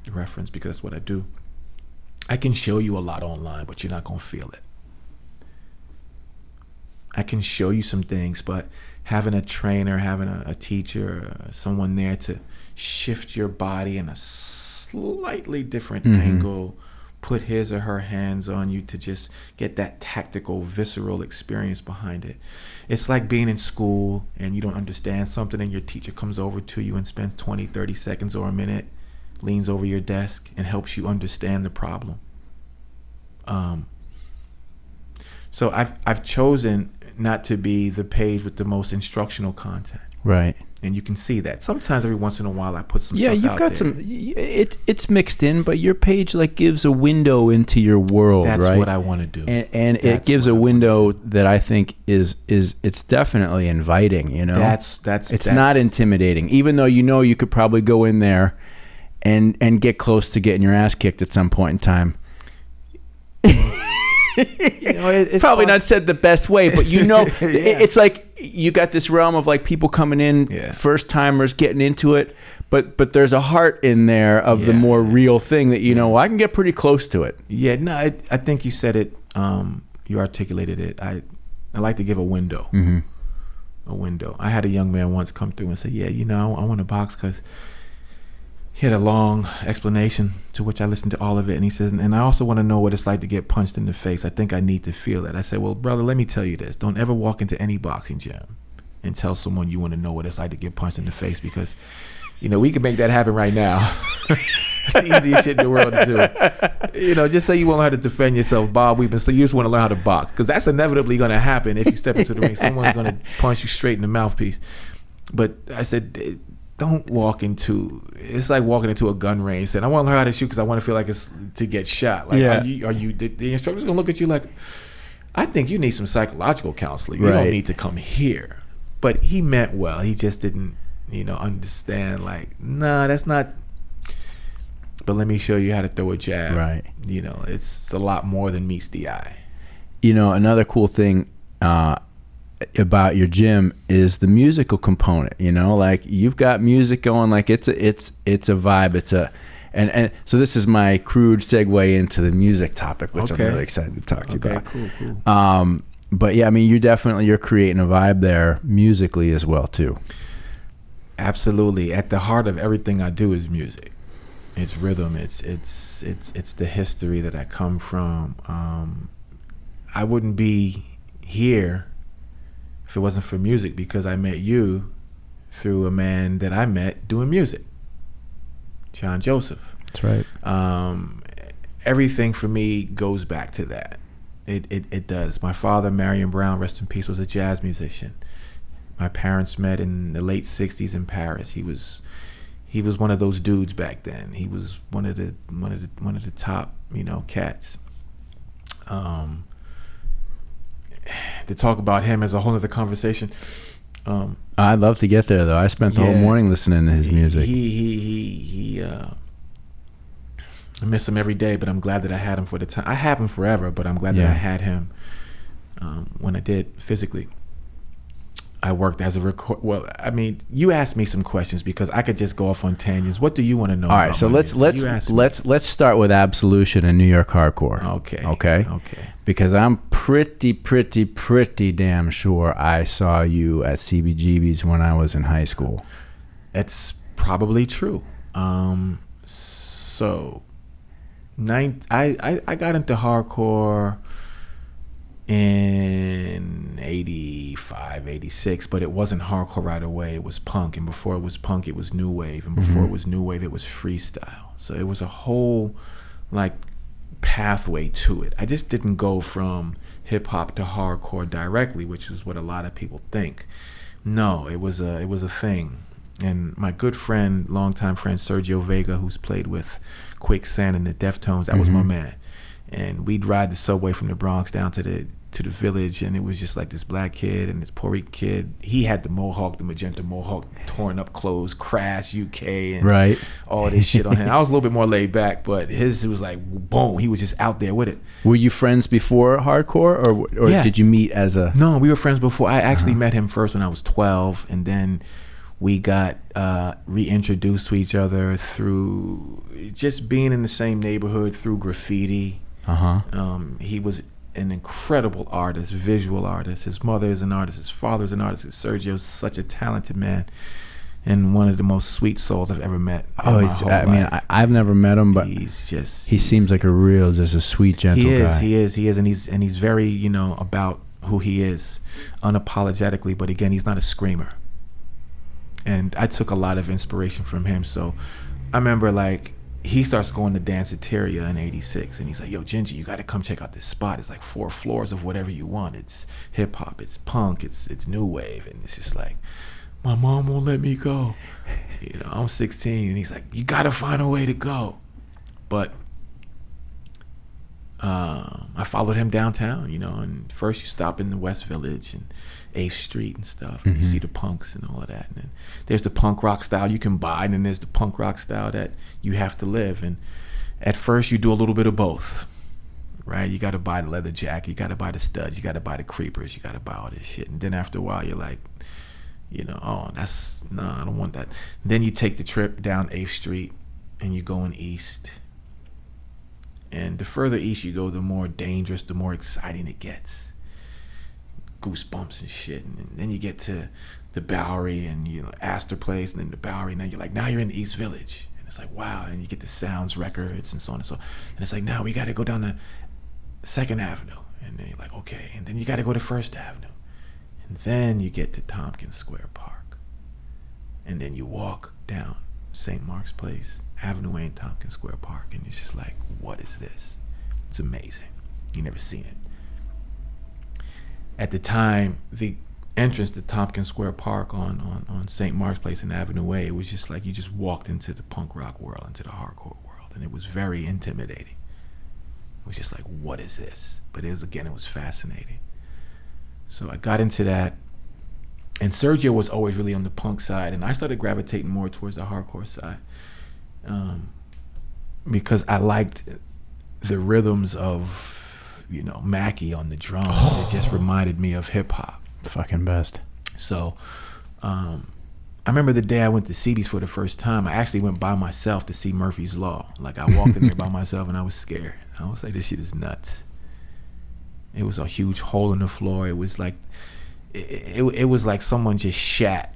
reference, because that's what I do, I can show you a lot online, but you're not going to feel it. I can show you some things, but having a trainer, having a teacher, someone there to shift your body in a slightly different angle, put his or her hands on you to just get that tactical, visceral experience behind it. It's like being in school and you don't understand something, and your teacher comes over to you and spends 20, 30 seconds or a minute, leans over your desk and helps you understand the problem. So I've chosen not to be the page with the most instructional content. Right. And you can see that. Sometimes every once in a while I put some stuff out there. Yeah, you've got some, it's mixed in, but your page like gives a window into your world, That's right? That's what I want to do. And it gives a window that I think is it's definitely inviting, It's not intimidating, even though you could probably go in there and get close to getting your ass kicked at some point in time. It's probably not said the best way, but Yeah. it's like you got this realm of like people coming in, first timers getting into it, but there's a heart in there of the more real thing that I can get pretty close to it. Yeah, no, I think you said it. You articulated it. I like to give a window. A window. I had a young man once come through and say, "Yeah, I want to box because." He had a long explanation, to which I listened to all of it. And he says, and I also want to know what it's like to get punched in the face. I think I need to feel it. I said, well, brother, let me tell you this. Don't ever walk into any boxing gym and tell someone you want to know what it's like to get punched in the face, because, we can make that happen right now. It's the easiest shit in the world to do. Just say you want to learn how to defend yourself, Bob Weepin. So you just want to learn how to box, because that's inevitably going to happen if you step into the ring. Someone's going to punch you straight in the mouthpiece. But I said, don't walk into, it's like walking into a gun range saying, I want to learn how to shoot because I want to feel like it's to get shot. Like, are you the instructor's going to look at you like, I think you need some psychological counseling. You don't need to come here. but he meant well. He just didn't, understand. Like, nah, that's not. But let me show you how to throw a jab. Right. It's a lot more than meets the eye. Another cool thing about your gym is the musical component. Like you've got music going. Like it's a vibe. And so this is my crude segue into the music topic, which I'm really excited to talk to you about. Cool. But yeah, I mean, you're creating a vibe there musically as well too. Absolutely. At the heart of everything I do is music. It's rhythm. It's the history that I come from. I wouldn't be here if it wasn't for music, because I met you through a man that I met doing music, John Joseph. That's right. Everything for me goes back to that. It does. My father, Marion Brown, rest in peace, was a jazz musician. My parents met in the late '60s in Paris. He was one of those dudes back then. He was one of the top, cats. To talk about him as a whole other conversation. I'd love to get there though. I spent the whole morning listening to his music. I miss him every day, but I'm glad that I had him for the time. I have him forever, but I'm glad that I had him when I did physically. I worked as a record. Well, I mean, you asked me some questions because I could just go off on tangents. What do you want to know? All right, so let's start with Absolution and New York hardcore. Okay. Because I'm pretty damn sure I saw you at CBGB's when I was in high school. That's probably true. I got into hardcore in 85, 86, but it wasn't hardcore right away. It was punk, and before it was punk, it was new wave, and before it was new wave, it was freestyle. So it was a whole pathway to it. I just didn't go from hip hop to hardcore directly, which is what a lot of people think. No, it was a thing. And my good friend, longtime friend Sergio Vega, who's played with Quicksand and the Deftones, that was my man. And we'd ride the subway from the Bronx down to the village, and it was just like this black kid and this Puerto Rican kid. He had the magenta mohawk, torn up clothes, Crash UK, and all this shit on him. I was a little bit more laid back, but his was like boom. He was just out there with it. Were you friends before hardcore, or did you meet as a? No, we were friends before. I actually met him first when I was 12, and then we got reintroduced to each other through just being in the same neighborhood, through graffiti. He was an incredible artist, visual artist. His mother is an artist. His father is an artist. Sergio's such a talented man and one of the most sweet souls I've ever met. I've never met him, but he seems like a sweet, gentle guy. He is, and he's very, about who he is, unapologetically. But again, he's not a screamer. And I took a lot of inspiration from him. So I remember he starts going to Danceteria in 86, and he's like, yo, Djinji, you got to come check out this spot. It's like 4 floors of whatever you want. It's hip hop, it's punk, it's new wave. And it's just like, my mom won't let me go. I'm 16, and he's like, you got to find a way to go. But I followed him downtown, and first you stop in the West Village and 8th Street and stuff, and you see the punks and all of that. And then there's the punk rock style you can buy, and then there's the punk rock style that you have to live. And at first you do a little bit of both, right? You got to buy the leather jacket, you got to buy the studs, you got to buy the creepers, you got to buy all this shit. And then after a while you're like, I don't want that. Then you take the trip down 8th Street and you're going east. And the further east you go, the more dangerous, the more exciting it gets. Goosebumps and shit. And then you get to the Bowery and Astor Place, and then the Bowery, and then you're like, now you're in the East Village. And it's like, wow. And you get the Sounds Records and so on and so on. And it's like, now we got to go down to 2nd Avenue. And then you're like, okay. And then you got to go to 1st Avenue. And then you get to Tompkins Square Park. And then you walk down St. Mark's Place, Avenue A in Tompkins Square Park. And it's just like, what is this? It's amazing. You never seen it. At the time, the entrance to Tompkins Square Park on St. Mark's Place and Avenue A, it was just like you just walked into the punk rock world, into the hardcore world, and it was very intimidating. It was just like, what is this? But it was fascinating. So I got into that, And Sergio was always really on the punk side, and I started gravitating more towards the hardcore side, because I liked the rhythms of, you know, Mackie on the drums. It just reminded me of hip hop. Fucking best. So I remember the day I went to CB's for the first time. I actually went by myself to see Murphy's Law. Like, I walked in there by myself, and I was scared. I was like, this shit is nuts. It was a huge hole in the floor. It was like it was like someone just shat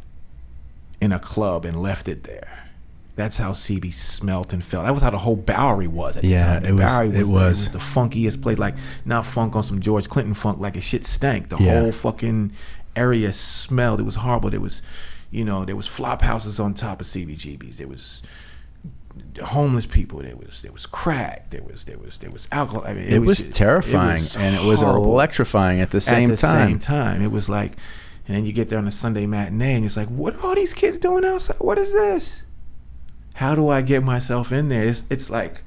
in a club and left it there. That's how CB smelt and felt. That was how the whole Bowery was at the time. The Bowery was the funkiest place. Like, not funk on some George Clinton funk, like, a shit stank. The whole fucking area smelled. It was horrible. There was, you know, there was flop houses on top of CBGB's. There was homeless people. There was crack. There was alcohol. I mean, it was terrifying, and it was electrifying at the same time. It was like, and then you get there on a Sunday matinee, and it's like, what are all these kids doing outside? What is this? How do I get myself in there? It's like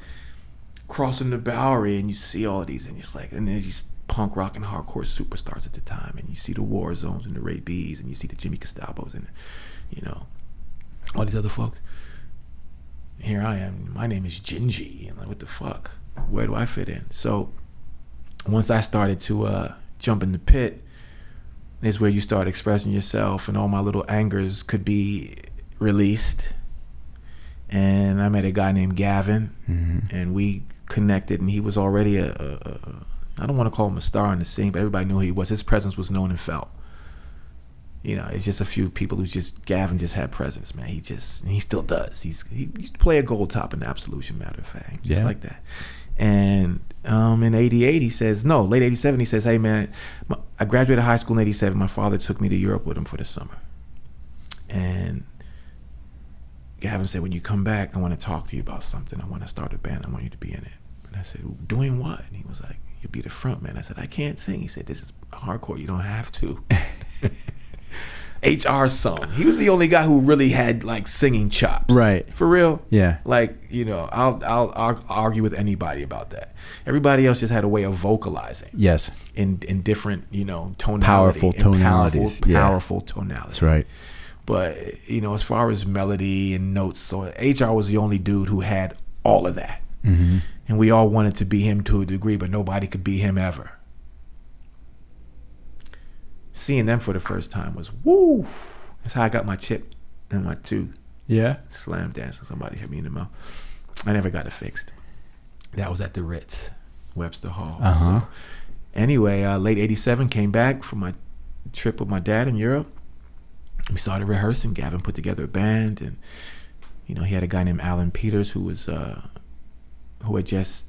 crossing the Bowery, and you see all of these, and it's like, and there's these punk rock and hardcore superstars at the time, and you see the War Zones and the Ray B's, and you see the Jimmy Castabos, and, you know, all these other folks. Here I am. My name is Djinji. And like, what the fuck? Where do I fit in? So once I started to jump in the pit, is where you start expressing yourself, and all my little angers could be released. And I met a guy named Gavin, and we connected, and he was already I don't want to call him a star on the scene, but everybody knew who he was. His presence was known and felt. You know, it's just a few people Gavin just had presence, man. He still does. He used to play a gold top in the Absolution, matter of fact, just like that. And in '88, he says, no, late '87, he says, hey man, I graduated high school in '87. My father took me to Europe with him for the summer. And Gavin said, when you come back, I want to talk to you about something. I want to start a band. I want you to be in it. And I said, doing what? And he was like, you'll be the front man. I said, I can't sing. He said, this is hardcore. You don't have to. HR's song. He was the only guy who really had like singing chops. Right. For real. Yeah. Like, you know, I'll argue with anybody about that. Everybody else just had a way of vocalizing. Yes. In different, you know, tonality. Powerful tonality. That's right. But, you know, as far as melody and notes, so HR was the only dude who had all of that. Mm-hmm. And we all wanted to be him to a degree, but nobody could be him ever. Seeing them for the first time was woo. That's how I got my chip in my tooth. Yeah. Slam dancing. Somebody hit me in the mouth. I never got it fixed. That was at the Ritz, Webster Hall. So anyway, late '87, came back from my trip with my dad in Europe. We started rehearsing. Gavin put together a band, and, you know, he had a guy named Alan Peters who had just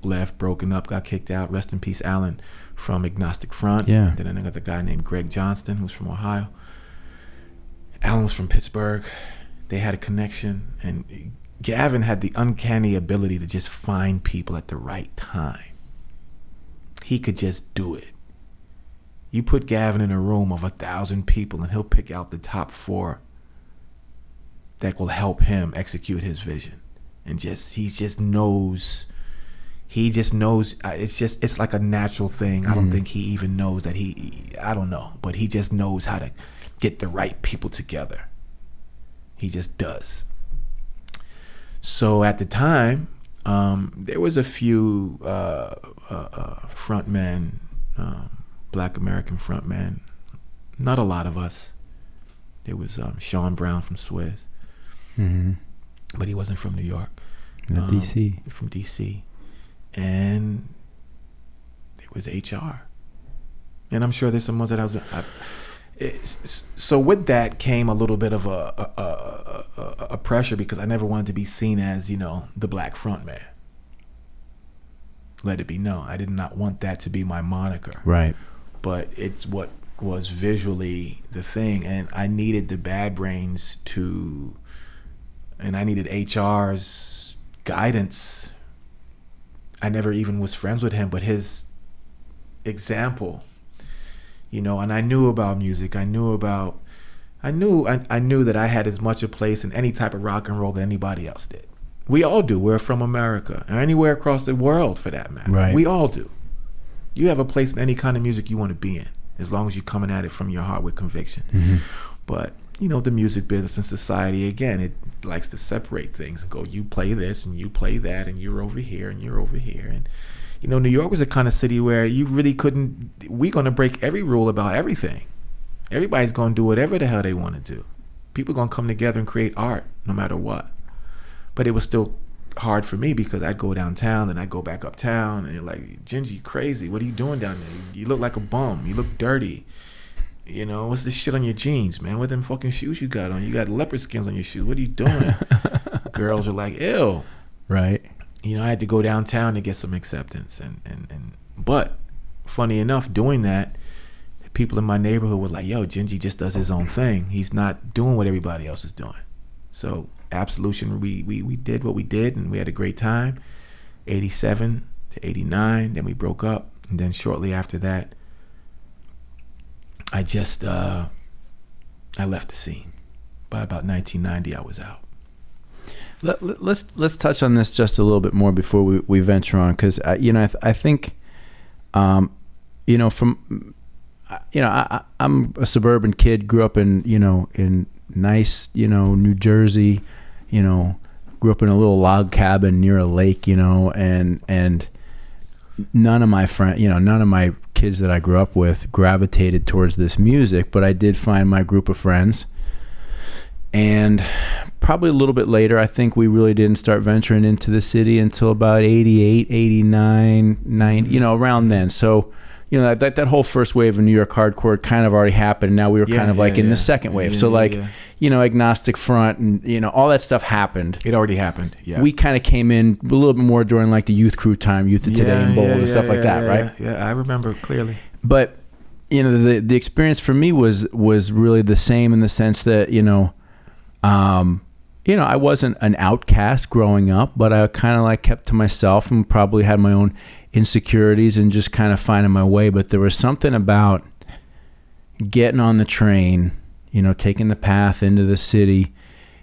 left, broken up, got kicked out. Rest in peace, Alan, from Agnostic Front. Yeah. Then another guy named Greg Johnston, who's from Ohio. Alan was from Pittsburgh. They had a connection, and Gavin had the uncanny ability to just find people at the right time. He could just do it. You put Gavin in a room of 1,000 people, and he'll pick out the top 4 that will help him execute his vision. And he just knows. It's like a natural thing. I don't think he even knows that I don't know, but he just knows how to get the right people together. He just does. So at the time, there was a few frontmen, Black American frontmen. Not a lot of us. There was Sean Brown from Swizz, but he wasn't from New York. DC. From DC. And there was HR. And I'm sure there's some ones that so with that came a little bit of a pressure, because I never wanted to be seen as, you know, the black frontman. Let it be known, I did not want that to be my moniker. Right. But it's what was visually the thing, and I needed the Bad Brains and I needed HR's guidance. I never even was friends with him, but his example, you know, and I knew about music. I knew that I had as much a place in any type of rock and roll than anybody else did. We all do. We're from America, or anywhere across the world for that matter. Right. We all do. You have a place in any kind of music you want to be in. as long as you're coming at it from your heart with conviction. Mm-hmm. But you know, the music business and society, again, it likes to separate things and go, you play this and you play that and you're over here and you're over here. And you know, New York was a kind of city where you really couldn't, we're going to break every rule about everything. Everybody's going to do whatever the hell they want to do. People are going to come together and create art no matter what. But it was still hard for me because I'd go downtown and I'd go back uptown and you're like, Djinji, you crazy. What are you doing down there? You look like a bum. You look dirty. You know, what's this shit on your jeans, man? What them fucking shoes you got on? You got leopard skins on your shoes. What are you doing? Girls are like, ew. Right. You know, I had to go downtown to get some acceptance. But funny enough, doing that, people in my neighborhood were like, yo, Djinji just does his own thing. He's not doing what everybody else is doing. So Absolution, we did what we did and we had a great time. 87 to 89, then we broke up. And then shortly after that, I left the scene. By about 1990, I was out. Let's touch on this just a little bit more before we venture on, because you know, I think you know, I'm a suburban kid, grew up in nice, New Jersey, grew up in a little log cabin near a lake, and none of my none of my kids that I grew up with gravitated towards this music, but I did find my group of friends. And probably a little bit later, I think we really didn't start venturing into the city until about 88, 89, 90, around then. So, that whole first wave of New York hardcore kind of already happened. Now we were kind of in the second wave. So Agnostic Front and, all that stuff happened. It already happened. Yeah. We kind of came in a little bit more during the Youth Crew time, Youth of Today and Bowl and stuff like that, right? Yeah, I remember clearly. But, the experience for me was really the same in the sense that, I wasn't an outcast growing up, but I kind of kept to myself and probably had my own insecurities and just kind of finding my way. But there was something about getting on the train, taking the path into the city,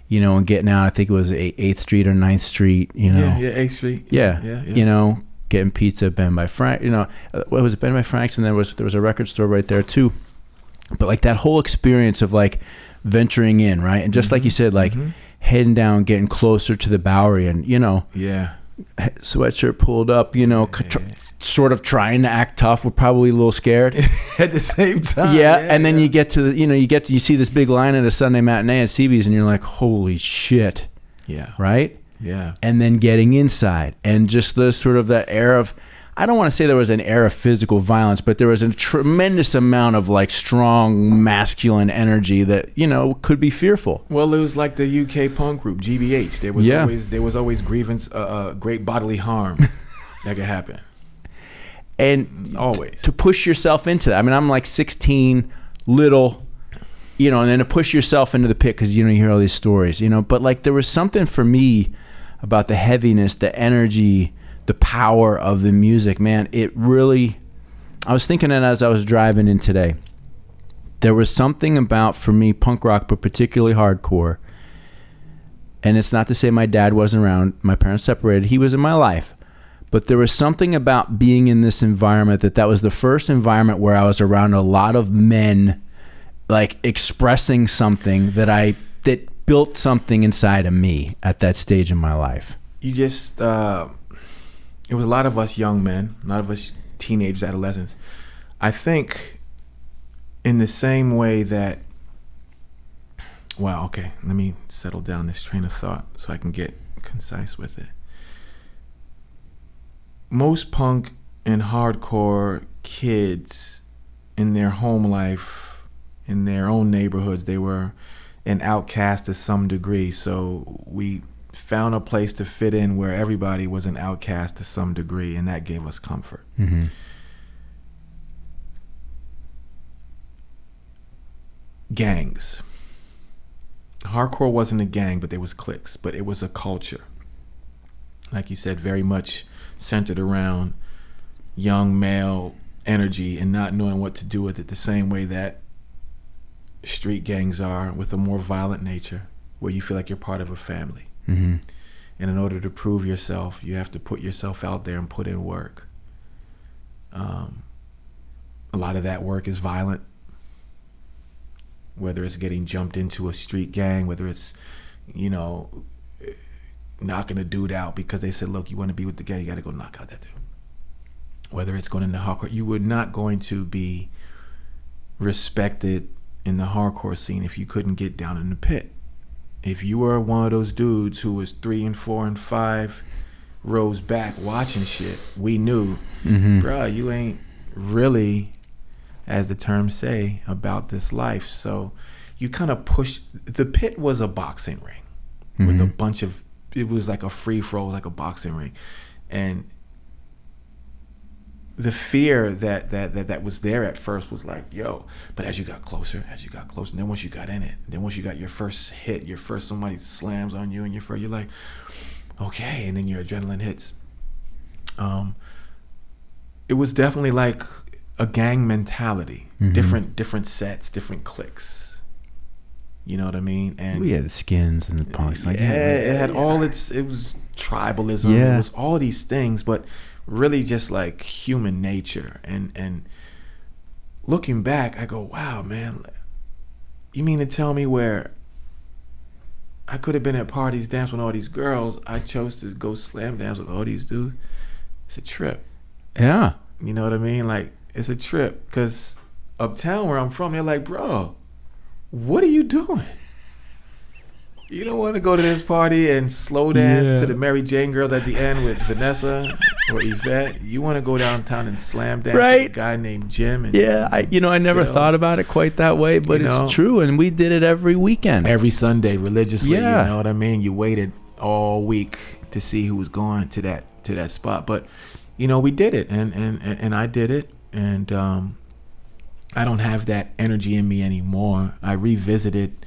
and getting out. I think it was 8th Street or 9th Street, Yeah, 8th Street. Yeah. Getting pizza at Ben by Frank, what was it, Ben by Frank's? And there was a record store right there too. But that whole experience of venturing in, right? And just like you said, heading down, getting closer to the Bowery and, sweatshirt pulled up, sort of trying to act tough. We're probably a little scared at the same time. Yeah. And then you get to you see this big line at a Sunday matinee at CB's and you're like, holy shit. Yeah. Right? Yeah. And then getting inside and just the sort of that air of, I don't want to say there was an air of physical violence, but there was a tremendous amount of strong masculine energy that, could be fearful. Well, it was like the UK punk group, GBH. There was always grievance, great bodily harm that could happen. And always. To push yourself into that. I mean, I'm 16, little, and then to push yourself into the pit because, you hear all these stories, but there was something for me about the heaviness, the energy, the power of the music, man. It really, I was thinking that as I was driving in today, there was something about, for me, punk rock, but particularly hardcore. And it's not to say my dad wasn't around, my parents separated, he was in my life. But there was something about being in this environment that was the first environment where I was around a lot of men, expressing something that built something inside of me at that stage in my life. You just, it was a lot of us young men, a lot of us teenagers, adolescents. I think in the same way that, well, okay, let me settle down this train of thought so I can get concise with it. Most punk and hardcore kids in their home life, in their own neighborhoods, they were an outcast to some degree. So we found a place to fit in where everybody was an outcast to some degree, and that gave us comfort. Mm-hmm. Gangs. Hardcore wasn't a gang, but there was cliques, but it was a culture. Like you said, very much centered around young male energy and not knowing what to do with it, the same way that street gangs are, with a more violent nature, where you feel like you're part of a family. Mm-hmm. And in order to prove yourself, you have to put yourself out there and put in work. a lot of that work is violent. Whether it's getting jumped into a street gang, whether it's, knocking a dude out because they said, look, you want to be with the gang, you got to go knock out that dude. Whether it's going into hardcore, you were not going to be respected in the hardcore scene if you couldn't get down in the pit. If you were one of those dudes who was 3 and 4 and 5 rows back watching shit, we knew, bruh, you ain't really, as the terms say, about this life. So you kind of push. The pit was a boxing ring with a bunch of, it was like a free for all, like a boxing ring, and the fear that was there at first was like, yo, but as you got closer, and then once you got in it, then once you got your first hit, somebody slams on you and you're like, okay, and then your adrenaline hits. It was definitely like a gang mentality, different sets, different cliques. You know what I mean? And we had the Skins and the Punks. Like, it had all it was tribalism. Yeah. It was all these things, but really just like human nature. And looking back, I go, wow, man, you mean to tell me where I could have been at parties, dance with all these girls, I chose to go slam dance with all these dudes? It's a trip. Yeah. You know what I mean? Like, it's a trip. Because uptown where I'm from, they're like, bro, what are you doing? You don't want to go to this party and slow dance to the Mary Jane girls at the end with Vanessa or Yvette. You want to go downtown and slam dance with a guy named Jim. And I never thought about it quite that way, but it's true. And we did it every weekend. Every Sunday, religiously. Yeah. You know what I mean? You waited all week to see who was going to that spot. But, we did it. And I did it. And I don't have that energy in me anymore. I revisited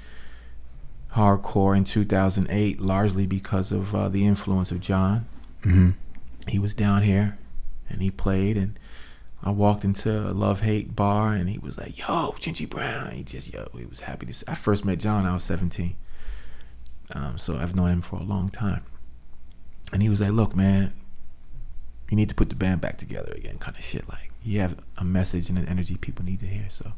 hardcore in 2008, largely because of the influence of John. He was down here and he played, and I walked into a love-hate bar and he was like, yo, Djinji Brown. He was happy to see. I first met John when I was 17. So I've known him for a long time. And he was like, look, man, you need to put the band back together again, kind of shit. Like, you have a message and an energy people need to hear. So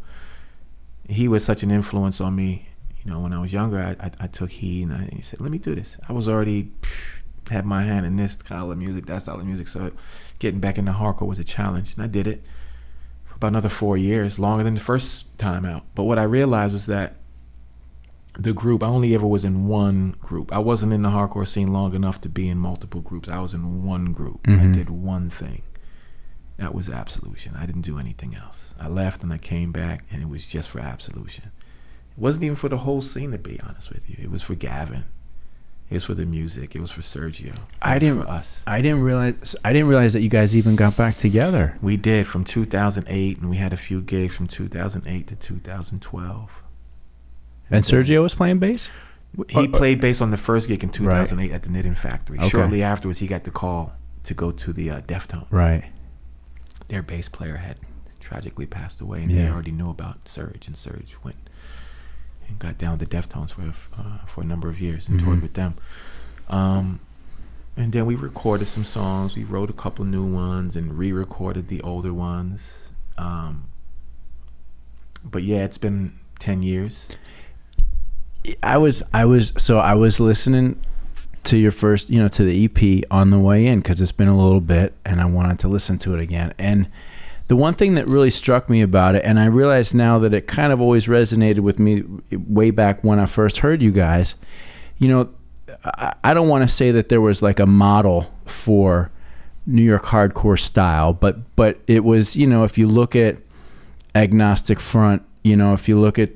he was such an influence on me. When I was younger, I took heed, and he said, let me do this. I was already had my hand in this style of music, that style of music. So getting back into hardcore was a challenge. And I did it for about another 4 years, longer than the first time out. But what I realized was that the group, I only ever was in one group. I wasn't in the hardcore scene long enough to be in multiple groups. I was in one group. I did one thing. That was Absolution. I didn't do anything else. I left and I came back, and it was just for Absolution. It wasn't even for the whole scene, to be honest with you. It was for Gavin. It was for the music. It was for Sergio. For us. I didn't realize that you guys even got back together. We did, from 2008, and we had a few gigs from 2008 to 2012. And Sergio was playing bass? He played bass on the first gig in 2008 at the Knitting Factory. Okay. Shortly afterwards, he got the call to go to the Deftones. Right. Their bass player had tragically passed away, and they already knew about Serge, and Serge went and got down with the Deftones for a number of years and toured with them. And then we recorded some songs. We wrote a couple new ones and re-recorded the older ones. But yeah, it's been 10 years. I was listening to your first, to the EP on the way in, because it's been a little bit and I wanted to listen to it again. And the one thing that really struck me about it, and I realize now that it kind of always resonated with me way back when I first heard you guys, I don't want to say that there was like a model for New York hardcore style, but it was, if you look at Agnostic Front, if you look at,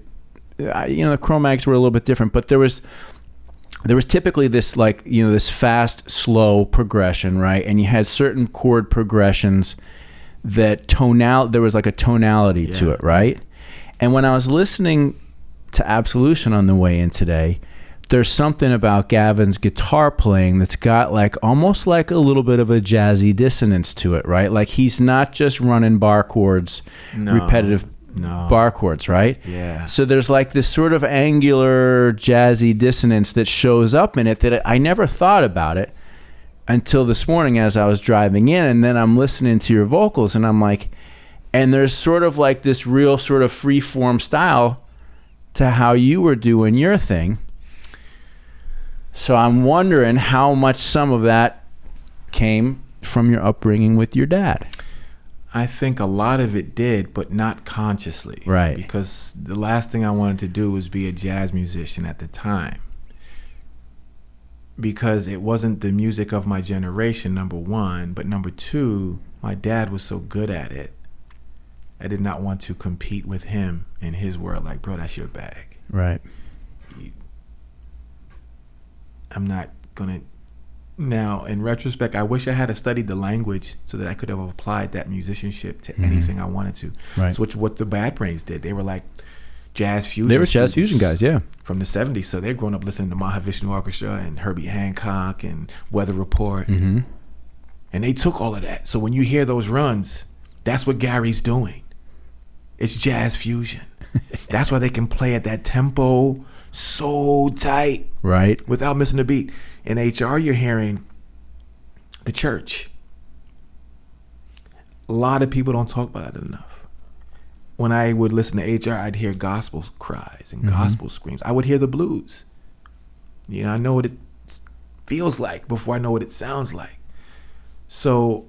the Cro-Mags were a little bit different, but there was typically this, like, this fast, slow progression, right? And you had certain chord progressions that there was like a tonality to it, right? And when I was listening to Absolution on the way in today, there's something about Gavin's guitar playing that's got like almost like a little bit of a jazzy dissonance to it, right? Like he's not just running bar chords, repetitive bar chords, right? Yeah. So there's like this sort of angular jazzy dissonance that shows up in it that I never thought about it until this morning as I was driving in, and then I'm listening to your vocals and I'm like, And there's sort of like this real sort of free form style to how you were doing your thing. So I'm wondering how much some of that came from your upbringing with your dad. I think a lot of it did, but not consciously. Right. Because the last thing I wanted to do was be a jazz musician at the time. Because it wasn't the music of my generation, number one. But number two, my dad was so good at it. I did not want to compete with him in his world. Like, bro, that's your bag. Right. I'm not going to... Now, in retrospect, I wish I had studied the language so that I could have applied that musicianship to anything I wanted to. Right. So, what the Bad Brains did, they were like jazz fusion. They were jazz fusion guys, yeah. From the 70s. So, they're growing up listening to Mahavishnu Orchestra and Herbie Hancock and Weather Report. Mm-hmm. And they took all of that. So, when you hear those runs, that's what Gary's doing. It's jazz fusion. That's why they can play at that tempo so tight. Right. Without missing a beat. In HR, you're hearing the church. A lot of people don't talk about it enough. When I would listen to HR, I'd hear gospel cries and gospel screams. I would hear the blues. You know, I know what it feels like before I know what it sounds like. So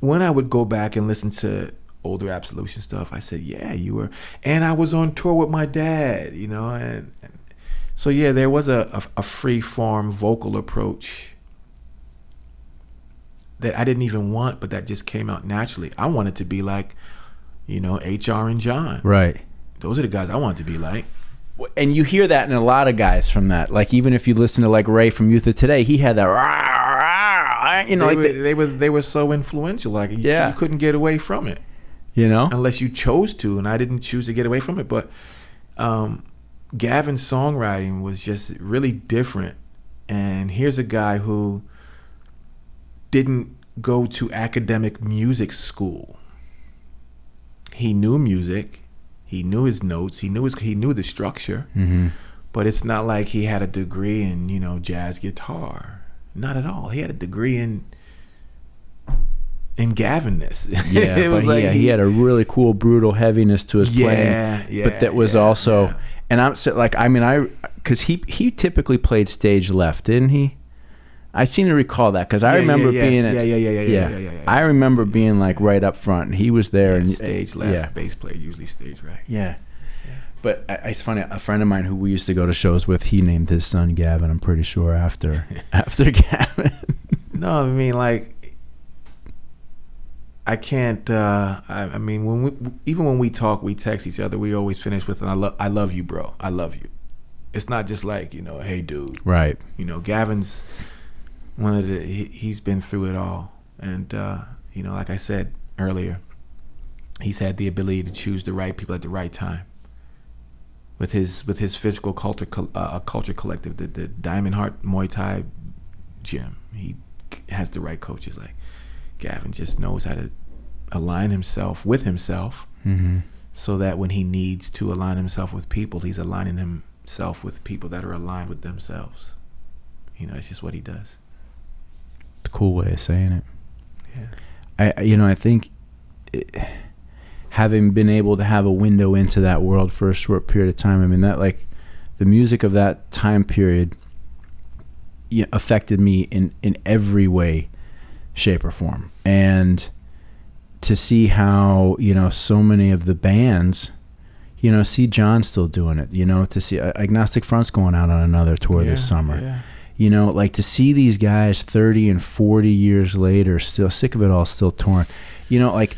when I would go back and listen to older Absolution stuff, I said, yeah, you were. And I was on tour with my dad, you know, and so yeah, there was a free form vocal approach that I didn't even want, but that just came out naturally. I wanted to be like, you know, HR and John. Right. Those are the guys I wanted to be like. And you hear that in a lot of guys from that. Like even if you listen to like Ray from Youth of Today, he had that rah, rah, you know, they were so influential. Like you couldn't get away from it. You know? Unless you chose to, and I didn't choose to get away from it. But Gavin's songwriting was just really different. And here's a guy who didn't go to academic music school. He knew music. He knew his notes. He knew the structure. Mm-hmm. But it's not like he had a degree in, you know, jazz guitar. Not at all. He had a degree in Gavinness. Yeah, it was but like he had a really cool, brutal heaviness to his playing. Yeah, but that was also... Yeah. And I'm like, I mean, because he typically played stage left, didn't he? I seem to recall that because I remember being I remember being like right up front, and he was there and stage left. Bass player usually stage right. Yeah. But it's funny. A friend of mine who we used to go to shows with, he named his son Gavin. I'm pretty sure after Gavin. No, I mean like. I can't. I mean, when we talk, we text each other. We always finish with "I love you, bro. I love you." It's not just like, you know, hey, dude. Right. You know, Gavin's one of he's been through it all, and you know, like I said earlier, he's had the ability to choose the right people at the right time. With his physical culture collective, the Diamond Heart Muay Thai gym, he has the right coaches. Like Gavin just knows how to align himself with himself, so that when he needs to align himself with people, he's aligning himself with people that are aligned with themselves. You know, it's just what he does. It's a cool way of saying it. Yeah. I think having been able to have a window into that world for a short period of time, I mean, that like the music of that time period affected me in every way, shape or form. And to see how, you know, so many of the bands, you know, see John still doing it, you know, to see Agnostic Front's going out on another tour this summer, you know, like to see these guys 30 and 40 years later, still Sick of It All, still touring, you know, like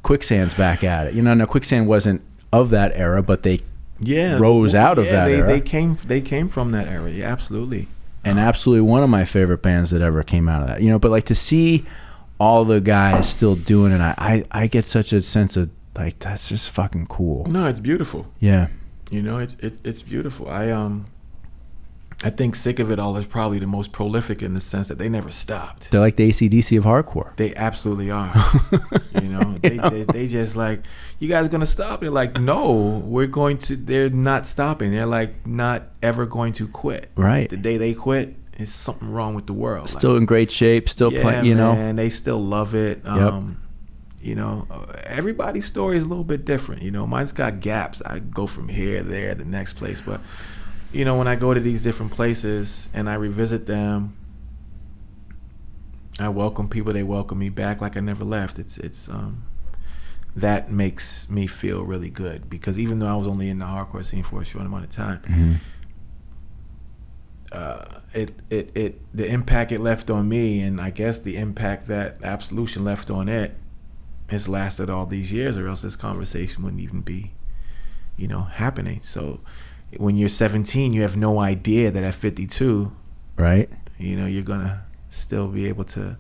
Quicksand's back at it, you know. Now Quicksand wasn't of that era, but they rose out of that era. They came from that era. Yeah, absolutely. And absolutely one of my favorite bands that ever came out of that, you know. But like to see all the guys still doing it, I get such a sense of like, that's just fucking cool. No, it's beautiful. Yeah. You know, it's beautiful. I think Sick of It All is probably the most prolific in the sense that they never stopped. They're like the AC/DC of hardcore. They absolutely are. You know, they just like, you guys gonna stop? They're like, no, we're going to. They're not stopping. They're like not ever going to quit. Right. The day they quit, is something wrong with the world. Still like, in great shape. Still playing. You know, and they still love it. everybody's story is a little bit different. Mine's got gaps. I go from here, there, the next place. But, when I go to these different places and I revisit them, I welcome people. They welcome me back like I never left. It's that makes me feel really good, because even though I was only in the hardcore scene for a short amount of time, the impact it left on me, and I guess the impact that Absolution left on it, has lasted all these years, or else this conversation wouldn't even be, happening. So when you're 17, you have no idea that at 52, right, you're gonna still be able to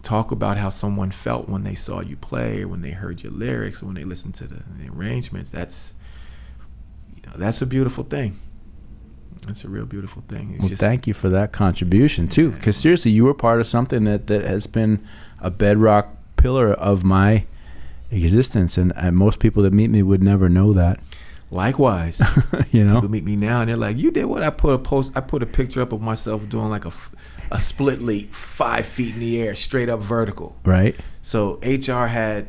talk about how someone felt when they saw you play, or when they heard your lyrics, or when they listened to the arrangements. That's a beautiful thing. It's a real beautiful thing. Thank you for that contribution too, because seriously, you were part of something that has been a bedrock pillar of my existence, and most people that meet me would never know that. Likewise, people meet me now and they're like, "You did what?" I put a picture up of myself doing like a split leap 5 feet in the air, straight up vertical. Right. So HR had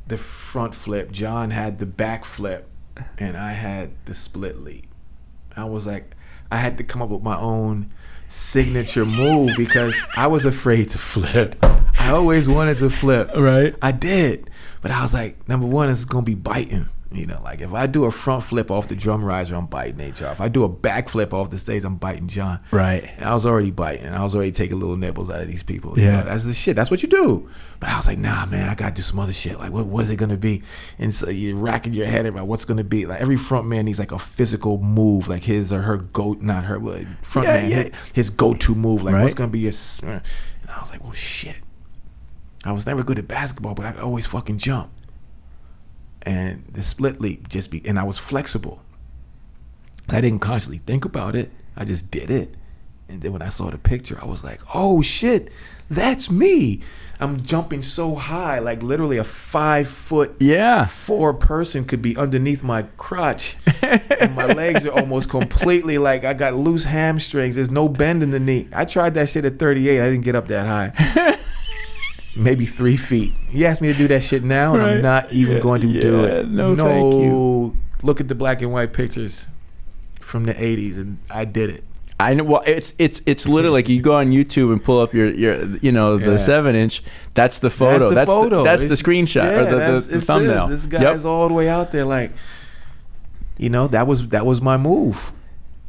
the front flip, John had the back flip, and I had the split leap. I was like, I had to come up with my own signature move because I was afraid to flip. I always wanted to flip. Right. I did. But I was like, number one, it's going to be biting. Like if I do a front flip off the drum riser, I'm biting HR. If I do a back flip off the stage, I'm biting John. Right. And I was already biting. I was already taking little nibbles out of these people. That's the shit. That's what you do. But I was like, nah, man, I got to do some other shit. Like, what is it going to be? And so you're racking your head about what's going to be. Like every front man needs like a physical move, like his or her not her, but front man, his go-to move. Like what's going to be his. And I was like, well, shit. I was never good at basketball, but I could always fucking jump. And the split leap and I was flexible. I didn't constantly think about it. I just did it. And then when I saw the picture, I was like, oh shit, that's me. I'm jumping so high, like literally a 5 foot 4 person could be underneath my crotch. And my legs are almost completely like I got loose hamstrings. There's no bend in the knee. I tried that shit at 38. I didn't get up that high. Maybe 3 feet. He asked me to do that shit now, and I'm not even going to do it. No, thank you. Look at the black and white pictures from the 80s, and I did it. I know. Well, it's literally like you go on YouTube and pull up your the 7-inch. That's the photo. That's the screenshot or the thumbnail. This guy's all the way out there. Like, that was my move.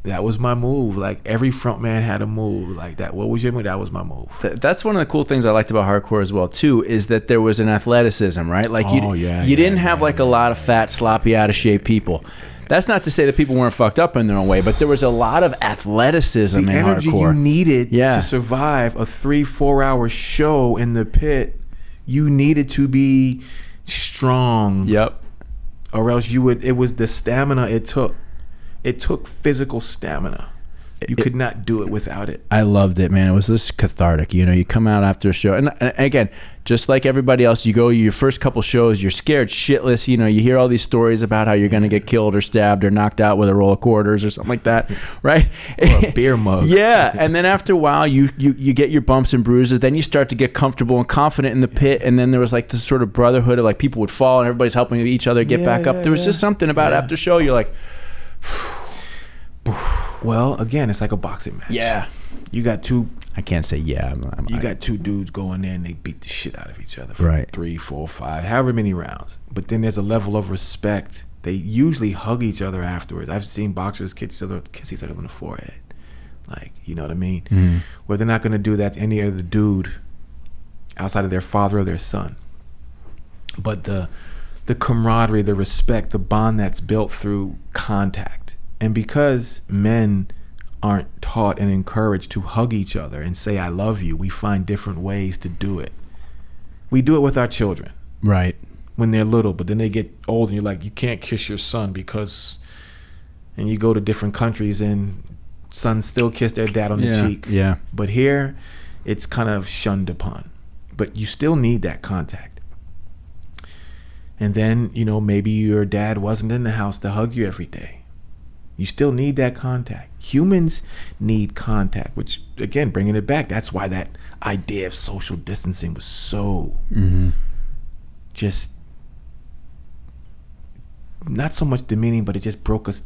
That was my move. Like every front man had a move like that. What was your move? That was my move. That's one of the cool things I liked about hardcore as well too, is that there was an athleticism, right? Like you didn't have like a lot of fat, sloppy, out of shape people. That's not to say that people weren't fucked up in their own way, but there was a lot of athleticism in hardcore. The energy you needed to survive a 3-4 hour show in the pit, you needed to be strong. Yep. Or else it was the stamina it took. It took physical stamina. You could not do it without it. I loved it, man. It was just cathartic. You come out after a show. And again, just like everybody else, you go your first couple shows, you're scared shitless. You hear all these stories about how you're going to get killed or stabbed or knocked out with a roll of quarters or something like that, right? Or a beer mug. Yeah. And then after a while, you get your bumps and bruises. Then you start to get comfortable and confident in the pit. And then there was like this sort of brotherhood of like people would fall and everybody's helping each other get back up. There was just something about after show, you're like... Well, again, it's like a boxing match. Yeah. You got two... I can't say you got two dudes going there and they beat the shit out of each other for 3, 4, 5, however many rounds. But then there's a level of respect. They usually hug each other afterwards. I've seen boxers kiss each other on the forehead. Like, you know what I mean? Mm-hmm. Where they're not going to do that to any other dude outside of their father or their son. But the camaraderie, the respect, the bond that's built through contact. And because men aren't taught and encouraged to hug each other and say, I love you, we find different ways to do it. We do it with our children. Right. When they're little, but then they get old and you're like, you can't kiss your son because... And you go to different countries and sons still kiss their dad on the cheek. Yeah. But here, it's kind of shunned upon. But you still need that contact. And then, maybe your dad wasn't in the house to hug you every day. You still need that contact. Humans need contact, which, again, bringing it back, that's why that idea of social distancing was so just not so much demeaning, but it broke us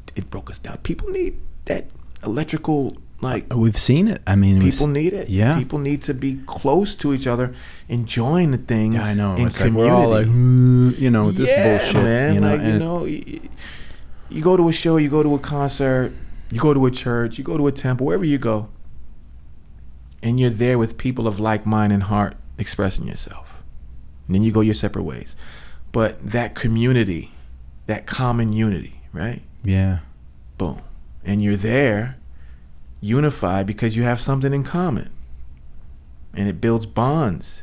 down. People need that electrical, like, we've seen it. I mean, people need it. Yeah, people need to be close to each other, enjoying the things. Yeah, I know. In it's community. Like we're all like, you know, this bullshit, man. you know, like, you know, you go to a show, you go to a concert, you go to a church, you go to a temple, wherever you go, and you're there with people of like mind and heart expressing yourself. And then you go your separate ways. But that community, that common unity, right? Yeah. Boom. And you're there unified because you have something in common. And it builds bonds.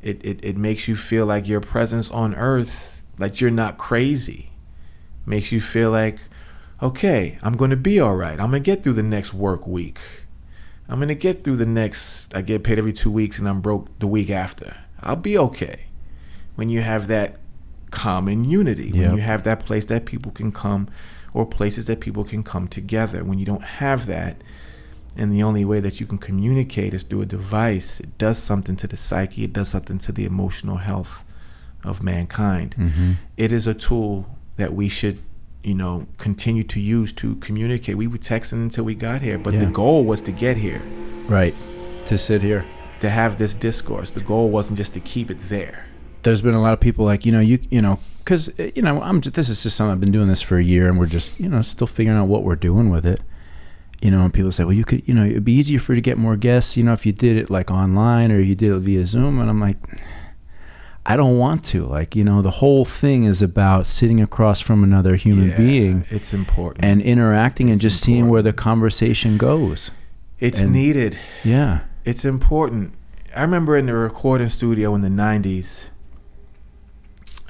It makes you feel like your presence on earth, like you're not crazy. Makes you feel like, okay, I'm going to be all right. I'm going to get through the next work week. I'm going to get through the next, I get paid every 2 weeks and I'm broke the week after. I'll be okay. When you have that common unity, when you have that place that people can come, or places that people can come together. When you don't have that, and the only way that you can communicate is through a device, it does something to the psyche, it does something to the emotional health of mankind. Mm-hmm. It is a tool that we should, you know, continue to use to communicate. We were texting until we got here, but the goal was to get here. Right. To sit here. To have this discourse. The goal wasn't just to keep it there. There's been a lot of people like, you know, because, you know, this is just something, I've been doing this for a year and we're just, you know, still figuring out what we're doing with it. You know, and people say, well, you could, you know, it'd be easier for you to get more guests, you know, if you did it like online or you did it via Zoom. And I'm like, I don't want to. Like, you know, the whole thing is about sitting across from another human being. It's important. And interacting and just seeing where the conversation goes. It's needed. Yeah. It's important. I remember in the recording studio in the 90s,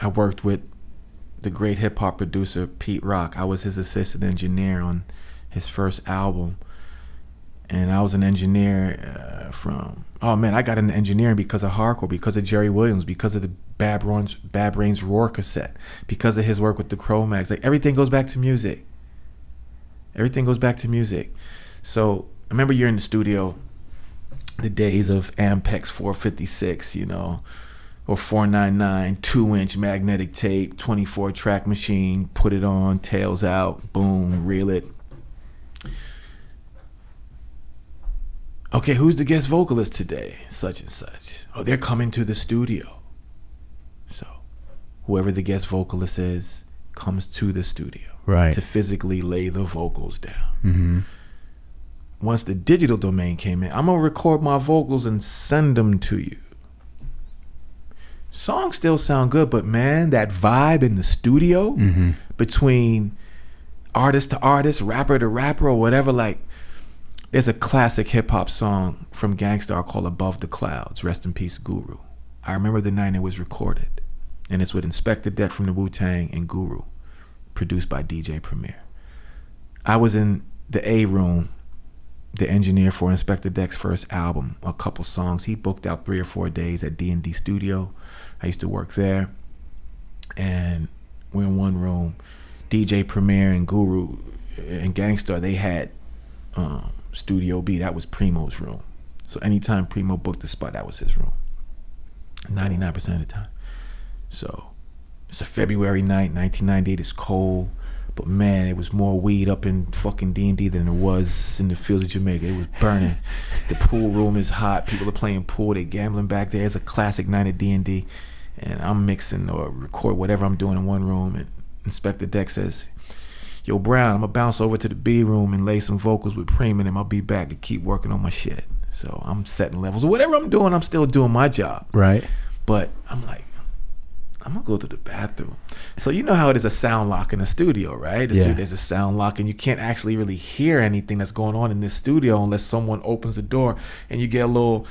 I worked with the great hip hop producer, Pete Rock. I was his assistant engineer on his first album. And I was an engineer I got into engineering because of hardcore, because of Jerry Williams, because of the Bad Brains Roar cassette, because of his work with the Cro-Mags. Like, everything goes back to music. Everything goes back to music. So I remember you're in the studio, the days of Ampex 456, you know, or 499, 2-inch magnetic tape, 24-track machine, put it on, tails out, boom, reel it. Okay, who's the guest vocalist today? Such and such. Oh, they're coming to the studio. So whoever the guest vocalist is comes to the studio. Right. To physically lay the vocals down. Mm-hmm. Once the digital domain came in, I'm going to record my vocals and send them to you. Songs still sound good, but man, that vibe in the studio between artist to artist, rapper to rapper, or whatever, like, there's a classic hip-hop song from Gangstar called Above the Clouds. Rest in peace, Guru. I remember the night it was recorded. And it's with Inspector Deck from the Wu-Tang and Guru, produced by DJ Premier. I was in the A room, the engineer for Inspector Deck's first album, a couple songs. He booked out 3 or 4 days at D&D Studio. I used to work there. And we're in one room. DJ Premier and Guru and Gangstar, they had Studio B. That was Primo's room. So anytime Primo booked the spot, that was his room. 99% of the time. So it's a February night, 1998. It's cold. But man, it was more weed up in fucking D&D than there was in the fields of Jamaica. It was burning. The pool room is hot. People are playing pool. They're gambling back there. It's a classic night at D&D. And I'm mixing or record whatever I'm doing in one room. And Inspector Deck says, yo, Brown, I'm going to bounce over to the B room and lay some vocals with Preem and I'll be back and keep working on my shit. So I'm setting levels. Whatever I'm doing, I'm still doing my job. Right. But I'm like, I'm going to go to the bathroom. So you know how it is a sound lock in a studio, right? There's a sound lock and you can't actually really hear anything that's going on in this studio unless someone opens the door and you get a little...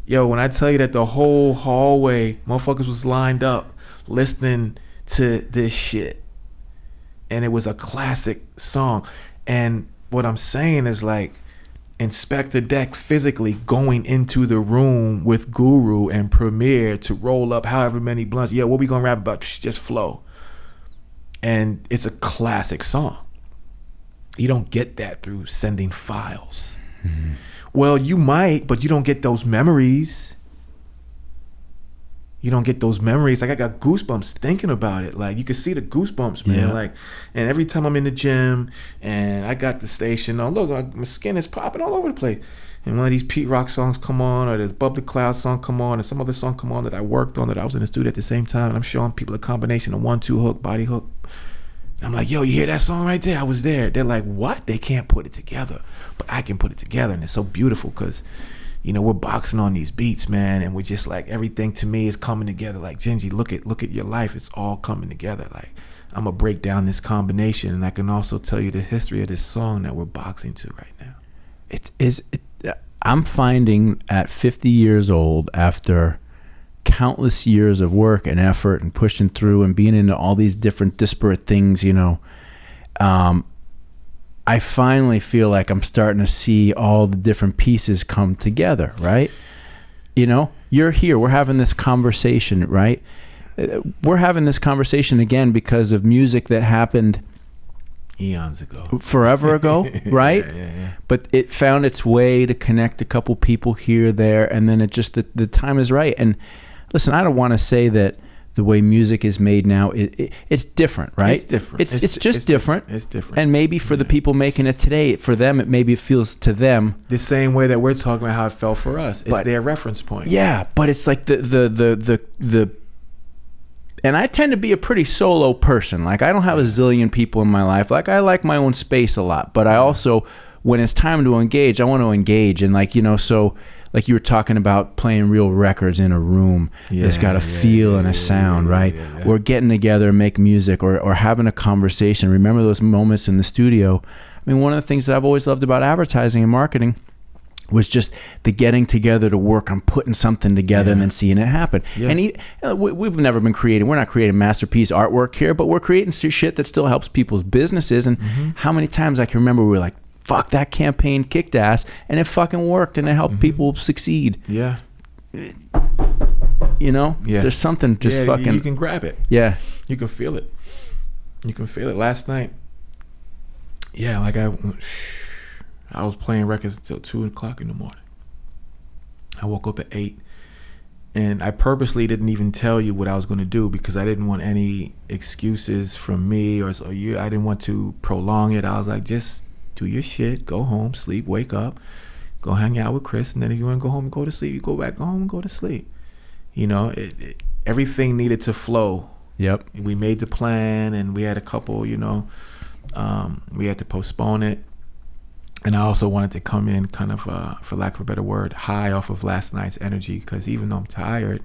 Yo, when I tell you that the whole hallway, motherfuckers was lined up listening to this shit. And it was a classic song. And what I'm saying is, like, Inspector Deck physically going into the room with Guru and Premier to roll up however many blunts. Yeah, what we gonna rap about? Just flow. And it's a classic song. You don't get that through sending files. Mm-hmm. Well, you might, but you don't get those memories. you don't get those memories. Like I got goosebumps thinking about it. Like you can see the goosebumps, man. Yeah. Like, and every time I'm in the gym and I got the station on, look, my skin is popping all over the place. And one of these Pete Rock songs come on, or the Above the Clouds song come on, and some other song come on that I worked on that I was in the studio at the same time, and I'm showing people a combination of 1-2 hook, body hook. And I'm like, yo, you hear that song right there? I was there. They're like, what? They can't put it together, but I can put it together, and it's so beautiful because, you know, we're boxing on these beats, man, and we're just like, everything to me is coming together. Like, Djinji, look at your life. It's all coming together. Like, I'm gonna break down this combination, and I can also tell you the history of this song that we're boxing to right now. I'm finding at 50 years old, after countless years of work and effort and pushing through and being into all these different disparate things, you know, I finally feel like I'm starting to see all the different pieces come together, right? You know, you're here, we're having this conversation, right? We're having this conversation again because of music that happened Eons ago, forever ago, right? Yeah. But it found its way to connect a couple people here, there, and then it just, the time is right. And listen, I don't want to say that the way music is made now, it's different, right? It's different. It's just different. It's different. And maybe for the people making it today, for them, it feels to them the same way that we're talking about how it felt for us. It's their reference point. Yeah, but it's like the and I tend to be a pretty solo person. Like, I don't have a zillion people in my life. Like, I like my own space a lot, but I also, when it's time to engage, I want to engage. And like, you know, so like you were talking about playing real records in a room that's got a feel and a sound, right? Or getting together and make music, or having a conversation. Remember those moments in the studio? I mean, one of the things that I've always loved about advertising and marketing was just the getting together to work on putting something together and then seeing it happen. And we've never been creating, we're not creating masterpiece artwork here, but we're creating shit that still helps people's businesses. And how many times I can remember we were like, fuck, that campaign kicked ass, and it fucking worked, and it helped people succeed. Yeah. You know? Yeah. There's something just fucking... You can grab it. Yeah. You can feel it. You can feel it. Last night, like I was playing records until 2 o'clock in the morning. I woke up at 8, and I purposely didn't even tell you what I was going to do because I didn't want any excuses from me or so you. I didn't want to prolong it. I was like, just do your shit, go home, sleep, wake up, go hang out with Chris, and then if you want to go home and go to sleep, you go back home and go to sleep. You know, everything needed to flow. Yep. We made the plan, and we had a couple, you know, we had to postpone it. And I also wanted to come in kind of, for lack of a better word, high off of last night's energy, because even though I'm tired,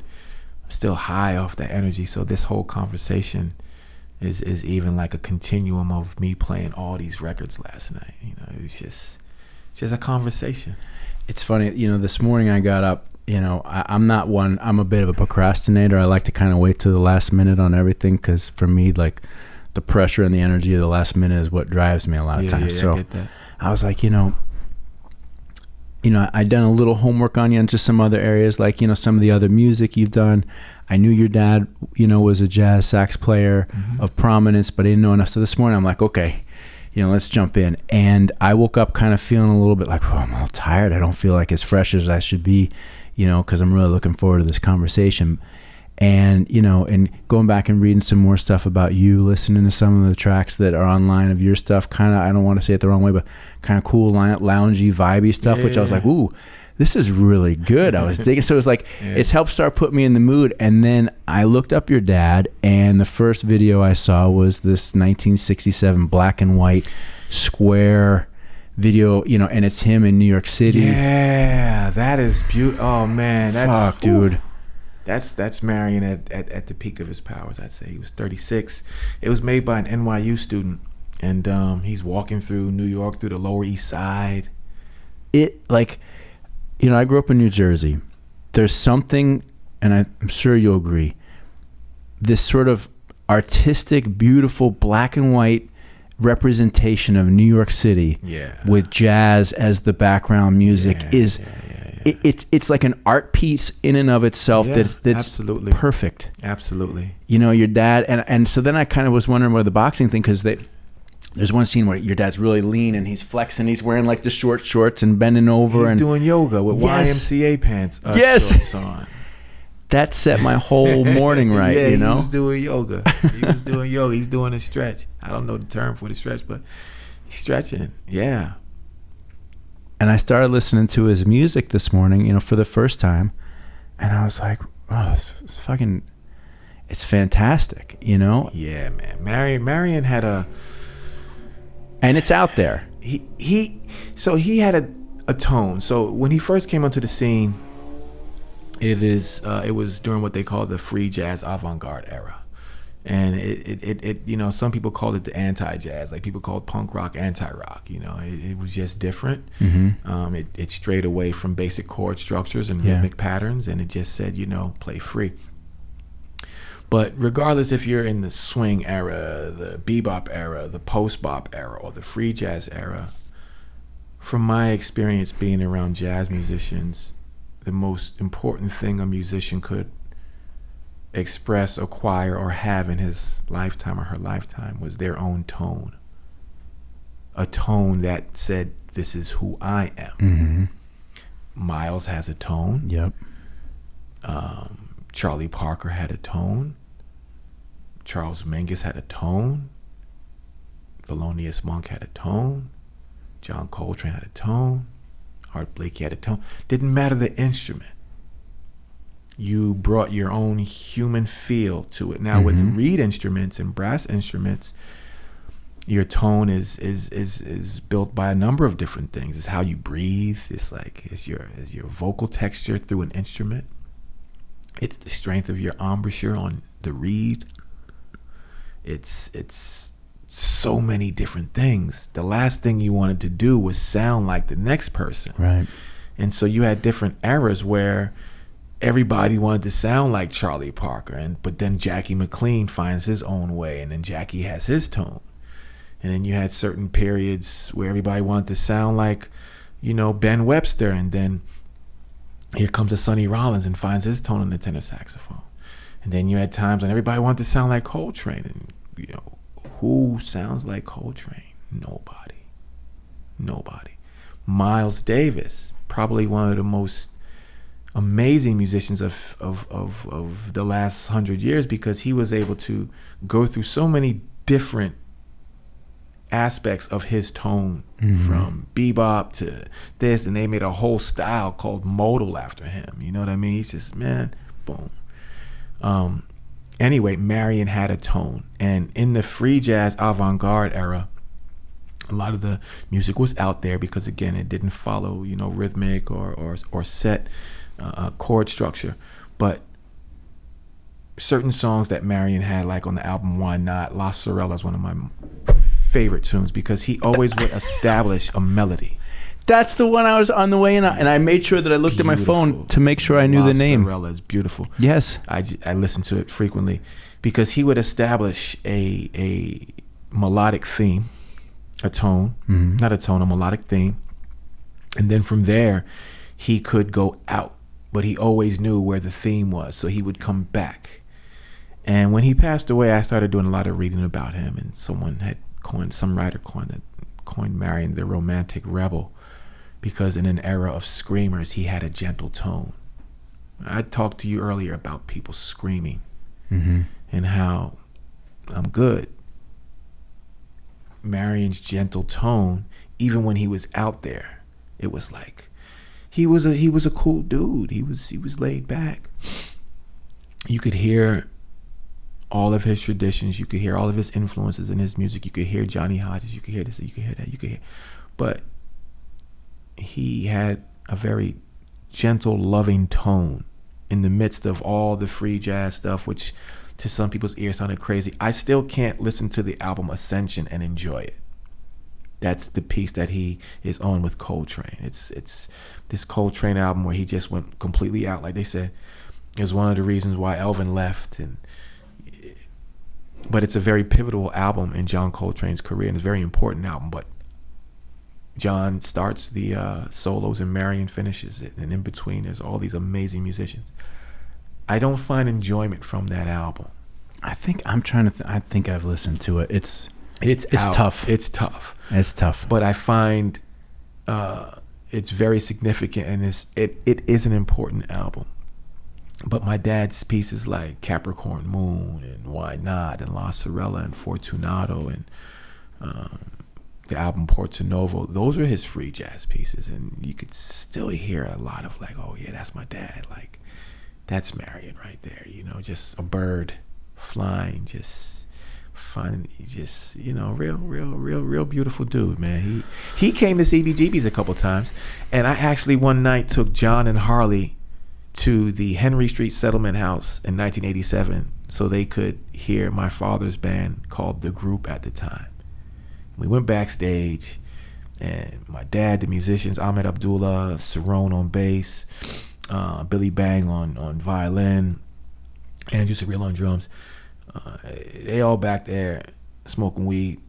I'm still high off that energy. So this whole conversation is even like a continuum of me playing all these records last night. You know, it was just a conversation. It's funny, you know, this morning I got up, you know, I'm a bit of a procrastinator. I like to kind of wait till the last minute on everything, because for me, like, the pressure and the energy of the last minute is what drives me a lot of times. So I get that. I was like, you know, I'd done a little homework on you on just some other areas, like, you know, some of the other music you've done. I knew your dad, you know, was a jazz sax player of prominence, but I didn't know enough. So this morning I'm like, okay, you know, let's jump in. And I woke up kind of feeling a little bit like, oh, I'm a little tired. I don't feel like as fresh as I should be, you know, because I'm really looking forward to this conversation. And, you know, and going back and reading some more stuff about you, listening to some of the tracks that are online of your stuff, kind of, I don't want to say it the wrong way, but kind of cool, loungy, vibey stuff, which I was like, ooh, this is really good. I was digging. So it was like, it's helped start putting me in the mood. And then I looked up your dad, and the first video I saw was this 1967 black and white square video, you know, and it's him in New York City. Yeah, that is beautiful. Oh, man. Fuck, dude. That's Marion at the peak of his powers, I'd say. He was 36. It was made by an NYU student, and he's walking through New York, through the Lower East Side. It, like, you know, I grew up in New Jersey. There's something, and I'm sure you'll agree, this sort of artistic, beautiful, black and white representation of New York City with jazz as the background music is... It's like an art piece in and of itself that's absolutely perfect. Absolutely. You know, your dad, and so then I kind of was wondering about the boxing thing, because there's one scene where your dad's really lean and he's flexing, he's wearing like the short shorts and bending over. He's doing yoga with YMCA pants. Yes. Shorts on. that set my whole morning right. Yeah, you know, he was doing yoga. He's doing a stretch. I don't know the term for the stretch, but he's stretching. Yeah. And I started listening to his music this morning, you know, for the first time, and I was like, oh, it's fucking, it's fantastic, you know. Yeah, man. Marion had a, and it's out there. He had a tone. So when he first came onto the scene, it was during what they call the free jazz avant-garde era. And it you know, some people called it the anti-jazz, like people called punk rock anti-rock. You know, it was just different. Mm-hmm. It strayed away from basic chord structures and rhythmic patterns, and it just said, you know, play free. But regardless if you're in the swing era, the bebop era, the post-bop era, or the free jazz era, from my experience being around jazz musicians, the most important thing a musician could express, acquire, or have in his lifetime or her lifetime was their own tone. A tone that said, this is who I am. Mm-hmm. Miles has a tone. Yep. Charlie Parker had a tone. Charles Mingus had a tone. Thelonious Monk had a tone. John Coltrane had a tone. Art Blakey had a tone. Didn't matter the instrument. You brought your own human feel to it. Now, mm-hmm. with reed instruments and brass instruments, your tone is built by a number of different things. It's how you breathe. It's your vocal texture through an instrument. It's the strength of your embouchure on the reed. It's so many different things. The last thing you wanted to do was sound like the next person. Right. And so you had different eras where everybody wanted to sound like Charlie Parker, but then Jackie McLean finds his own way, and then Jackie has his tone. And then you had certain periods where everybody wanted to sound like, you know, Ben Webster, and then here comes a Sonny Rollins and finds his tone on the tenor saxophone. And then you had times when everybody wanted to sound like Coltrane, and you know, who sounds like Coltrane? Nobody. Miles Davis, probably one of the most amazing musicians of the last 100 years, because he was able to go through so many different aspects of his tone, mm-hmm. from bebop to this, and they made a whole style called modal after him. You know what I mean? He's just, man, boom. Anyway, Marion had a tone, and in the free jazz avant-garde era, a lot of the music was out there because, again, it didn't follow, you know, rhythmic or set chord structure. But certain songs that Marion had, like on the album Why Not, La Sorella is one of my favorite tunes, because he always would establish a melody. That's the one I was on the way in, and I made sure that I looked at my phone to make sure I knew the name. La Sorella is beautiful. Yes. I listen to it frequently because he would establish a melodic theme, a tone, mm-hmm. not a tone, a melodic theme. And then from there, he could go out, but he always knew where the theme was, so he would come back. And when he passed away, I started doing a lot of reading about him, and some writer coined Marion the romantic rebel, because in an era of screamers, he had a gentle tone. I talked to you earlier about people screaming, mm-hmm. and how I'm good. Marion's gentle tone, even when he was out there, it was like he was a cool dude. He was laid back. You could hear all of his traditions. You could hear all of his influences in his music. You could hear Johnny Hodges. You could hear this. You could hear that. You could hear, but he had a very gentle, loving tone in the midst of all the free jazz stuff, which to some people's ears sounded crazy. I still can't listen to the album Ascension and enjoy it. That's the piece that he is on with Coltrane. It's this Coltrane album where he just went completely out, like they said. It was one of the reasons why Elvin left, but it's a very pivotal album in John Coltrane's career, and it's a very important album. But John starts the solos and Marion finishes it, and in between there's all these amazing musicians. I don't find enjoyment from that album. I think I'm trying to. I think I've listened to it. It's tough. It's tough. It's tough. But I find it's very significant, and it is an important album. But my dad's pieces like Capricorn Moon and Why Not and La Sorella and Fortunato and the album Porto Novo, those were his free jazz pieces. And you could still hear a lot of like, oh yeah, that's my dad. Like, that's Marion right there. You know, just a bird flying, just fun, just, you know, real beautiful dude, man. He came to CBGB's a couple times. And I actually one night took John and Harley to the Henry Street Settlement House in 1987 so they could hear my father's band called The Group at the time. We went backstage, and my dad, the musicians, Ahmed Abdullah, Cerrone on bass, Billy Bang on violin, Andrew Surreal on drums. They all back there smoking weed.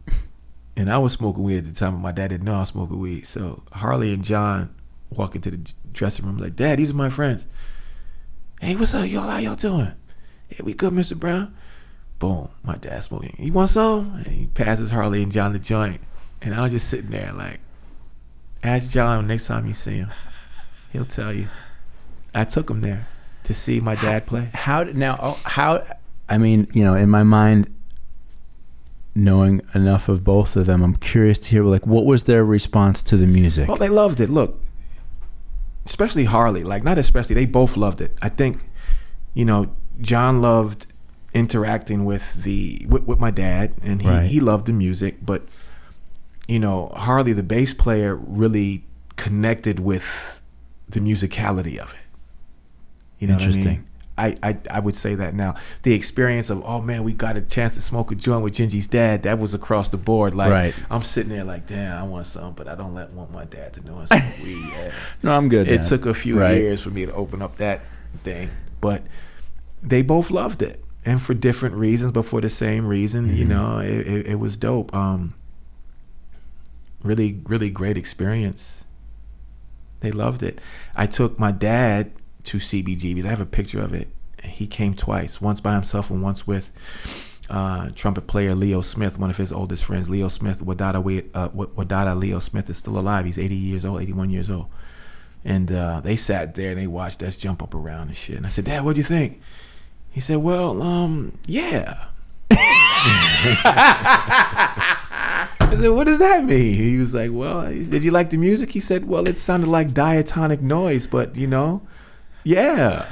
And I was smoking weed at the time, but my dad didn't know I was smoking weed. So Harley and John walk into the dressing room like, Dad, these are my friends. Hey, what's up, y'all? How y'all doing? Yeah, we good, Mr. Brown? Boom, my dad smoking. You want some? And he passes Harley and John the joint. And I was just sitting there like, ask John next time you see him. He'll tell you. I took him there to see my dad play. I mean, you know, in my mind, knowing enough of both of them, I'm curious to hear, like, what was their response to the music? Well, they loved it. Look, especially Harley, like, not especially, they both loved it. I think, you know, John loved interacting with my dad, and he loved the music, but, you know, Harley, the bass player, really connected with the musicality of it. You know what I mean? I would say that now. The experience of, oh man, we got a chance to smoke a joint with Djinji's dad, that was across the board. Like, I'm sitting there like, damn, I want some, but I don't want my dad to know I smoke weed. Yeah. No, I'm good. It took a few years for me to open up that thing, but they both loved it, and for different reasons, but for the same reason. Mm-hmm. You know, it was dope. Really, really great experience. They loved it. I took my dad to CBGB's. I have a picture of it. He came twice, once by himself and once with trumpet player Leo Smith, one of his oldest friends. Leo Smith, Wadada Leo Smith is still alive. He's 81 years old. And they sat there and they watched us jump up around and shit. And I said, Dad, what'd you think? He said, well, yeah. I said, what does that mean? He was like, well, did you like the music? He said, well, it sounded like diatonic noise, but, you know, yeah.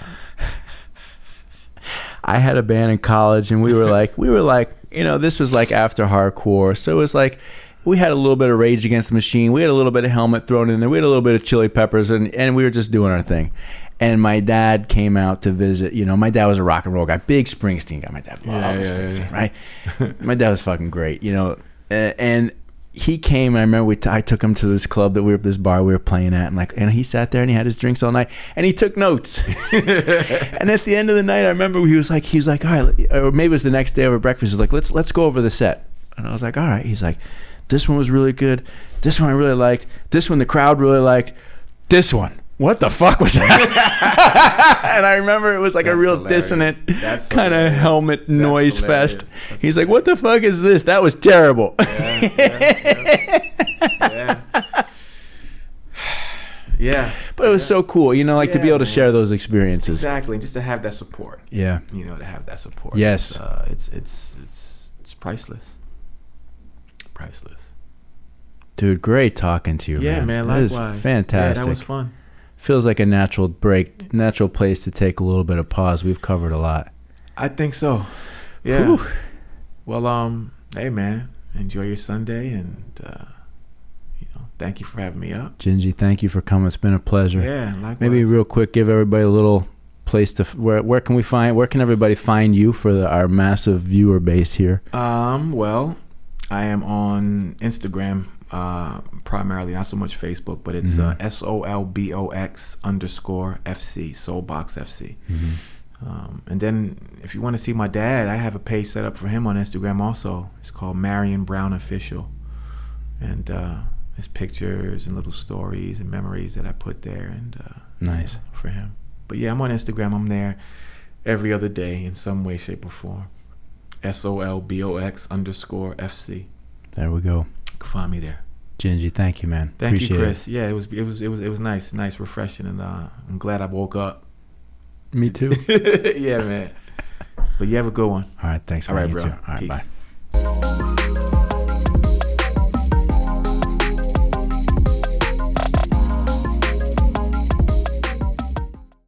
I had a band in college, and we were like, you know, this was like after hardcore. So it was like, we had a little bit of Rage Against the Machine. We had a little bit of Helmet thrown in there. We had a little bit of Chili Peppers, and we were just doing our thing. And my dad came out to visit. You know, my dad was a rock and roll guy, big Springsteen guy. My dad loved Springsteen, right? My dad was fucking great, you know. And he came, and I remember I took him to this club this bar we were playing at, and he sat there and he had his drinks all night and he took notes. And at the end of the night, I remember he was like, all right, or maybe it was the next day over breakfast. He was like, let's go over the set. And I was like, all right. He's like, this one was really good. This one I really liked. This one the crowd really liked. This one, what the fuck was that? And I remember it was like a real dissonant kind of Helmet noise fest. He's like, what the fuck is this? That was terrible. Yeah. But it was so cool, you know, like to be able to share those experiences. Exactly, just to have that support. Yeah. You know, to have that support. Yes. It's priceless. Priceless. Dude, great talking to you, man. Yeah, man, likewise. That was fantastic. Yeah, that was fun. Feels like a natural break, natural place to take a little bit of pause. We've covered a lot. I think so. Yeah. Whew. Well, hey, man, enjoy your Sunday, and thank you for having me up. Djinji, thank you for coming. It's been a pleasure. Yeah, likewise. Maybe real quick, give everybody a little place to where can everybody find you for our massive viewer base here? Well, I am on Instagram. Primarily, not so much Facebook, but it's SOLBOX_FC, Soulbox FC. Mm-hmm. And then if you want to see my dad, I have a page set up for him on Instagram also. It's called Marion Brown Official, and his pictures and little stories and memories that I put there, and nice for him. But yeah, I'm on Instagram. I'm there every other day in some way, shape, or form. SOLBOX_FC. There we go. You can find me there. Djinji, thank you, man. Thank you, Chris. Yeah, it was nice, refreshing, and I'm glad I woke up Me too. Yeah, man. But you have a good one. All right. Thanks. All right, You bro. too. All right. Peace. Bye.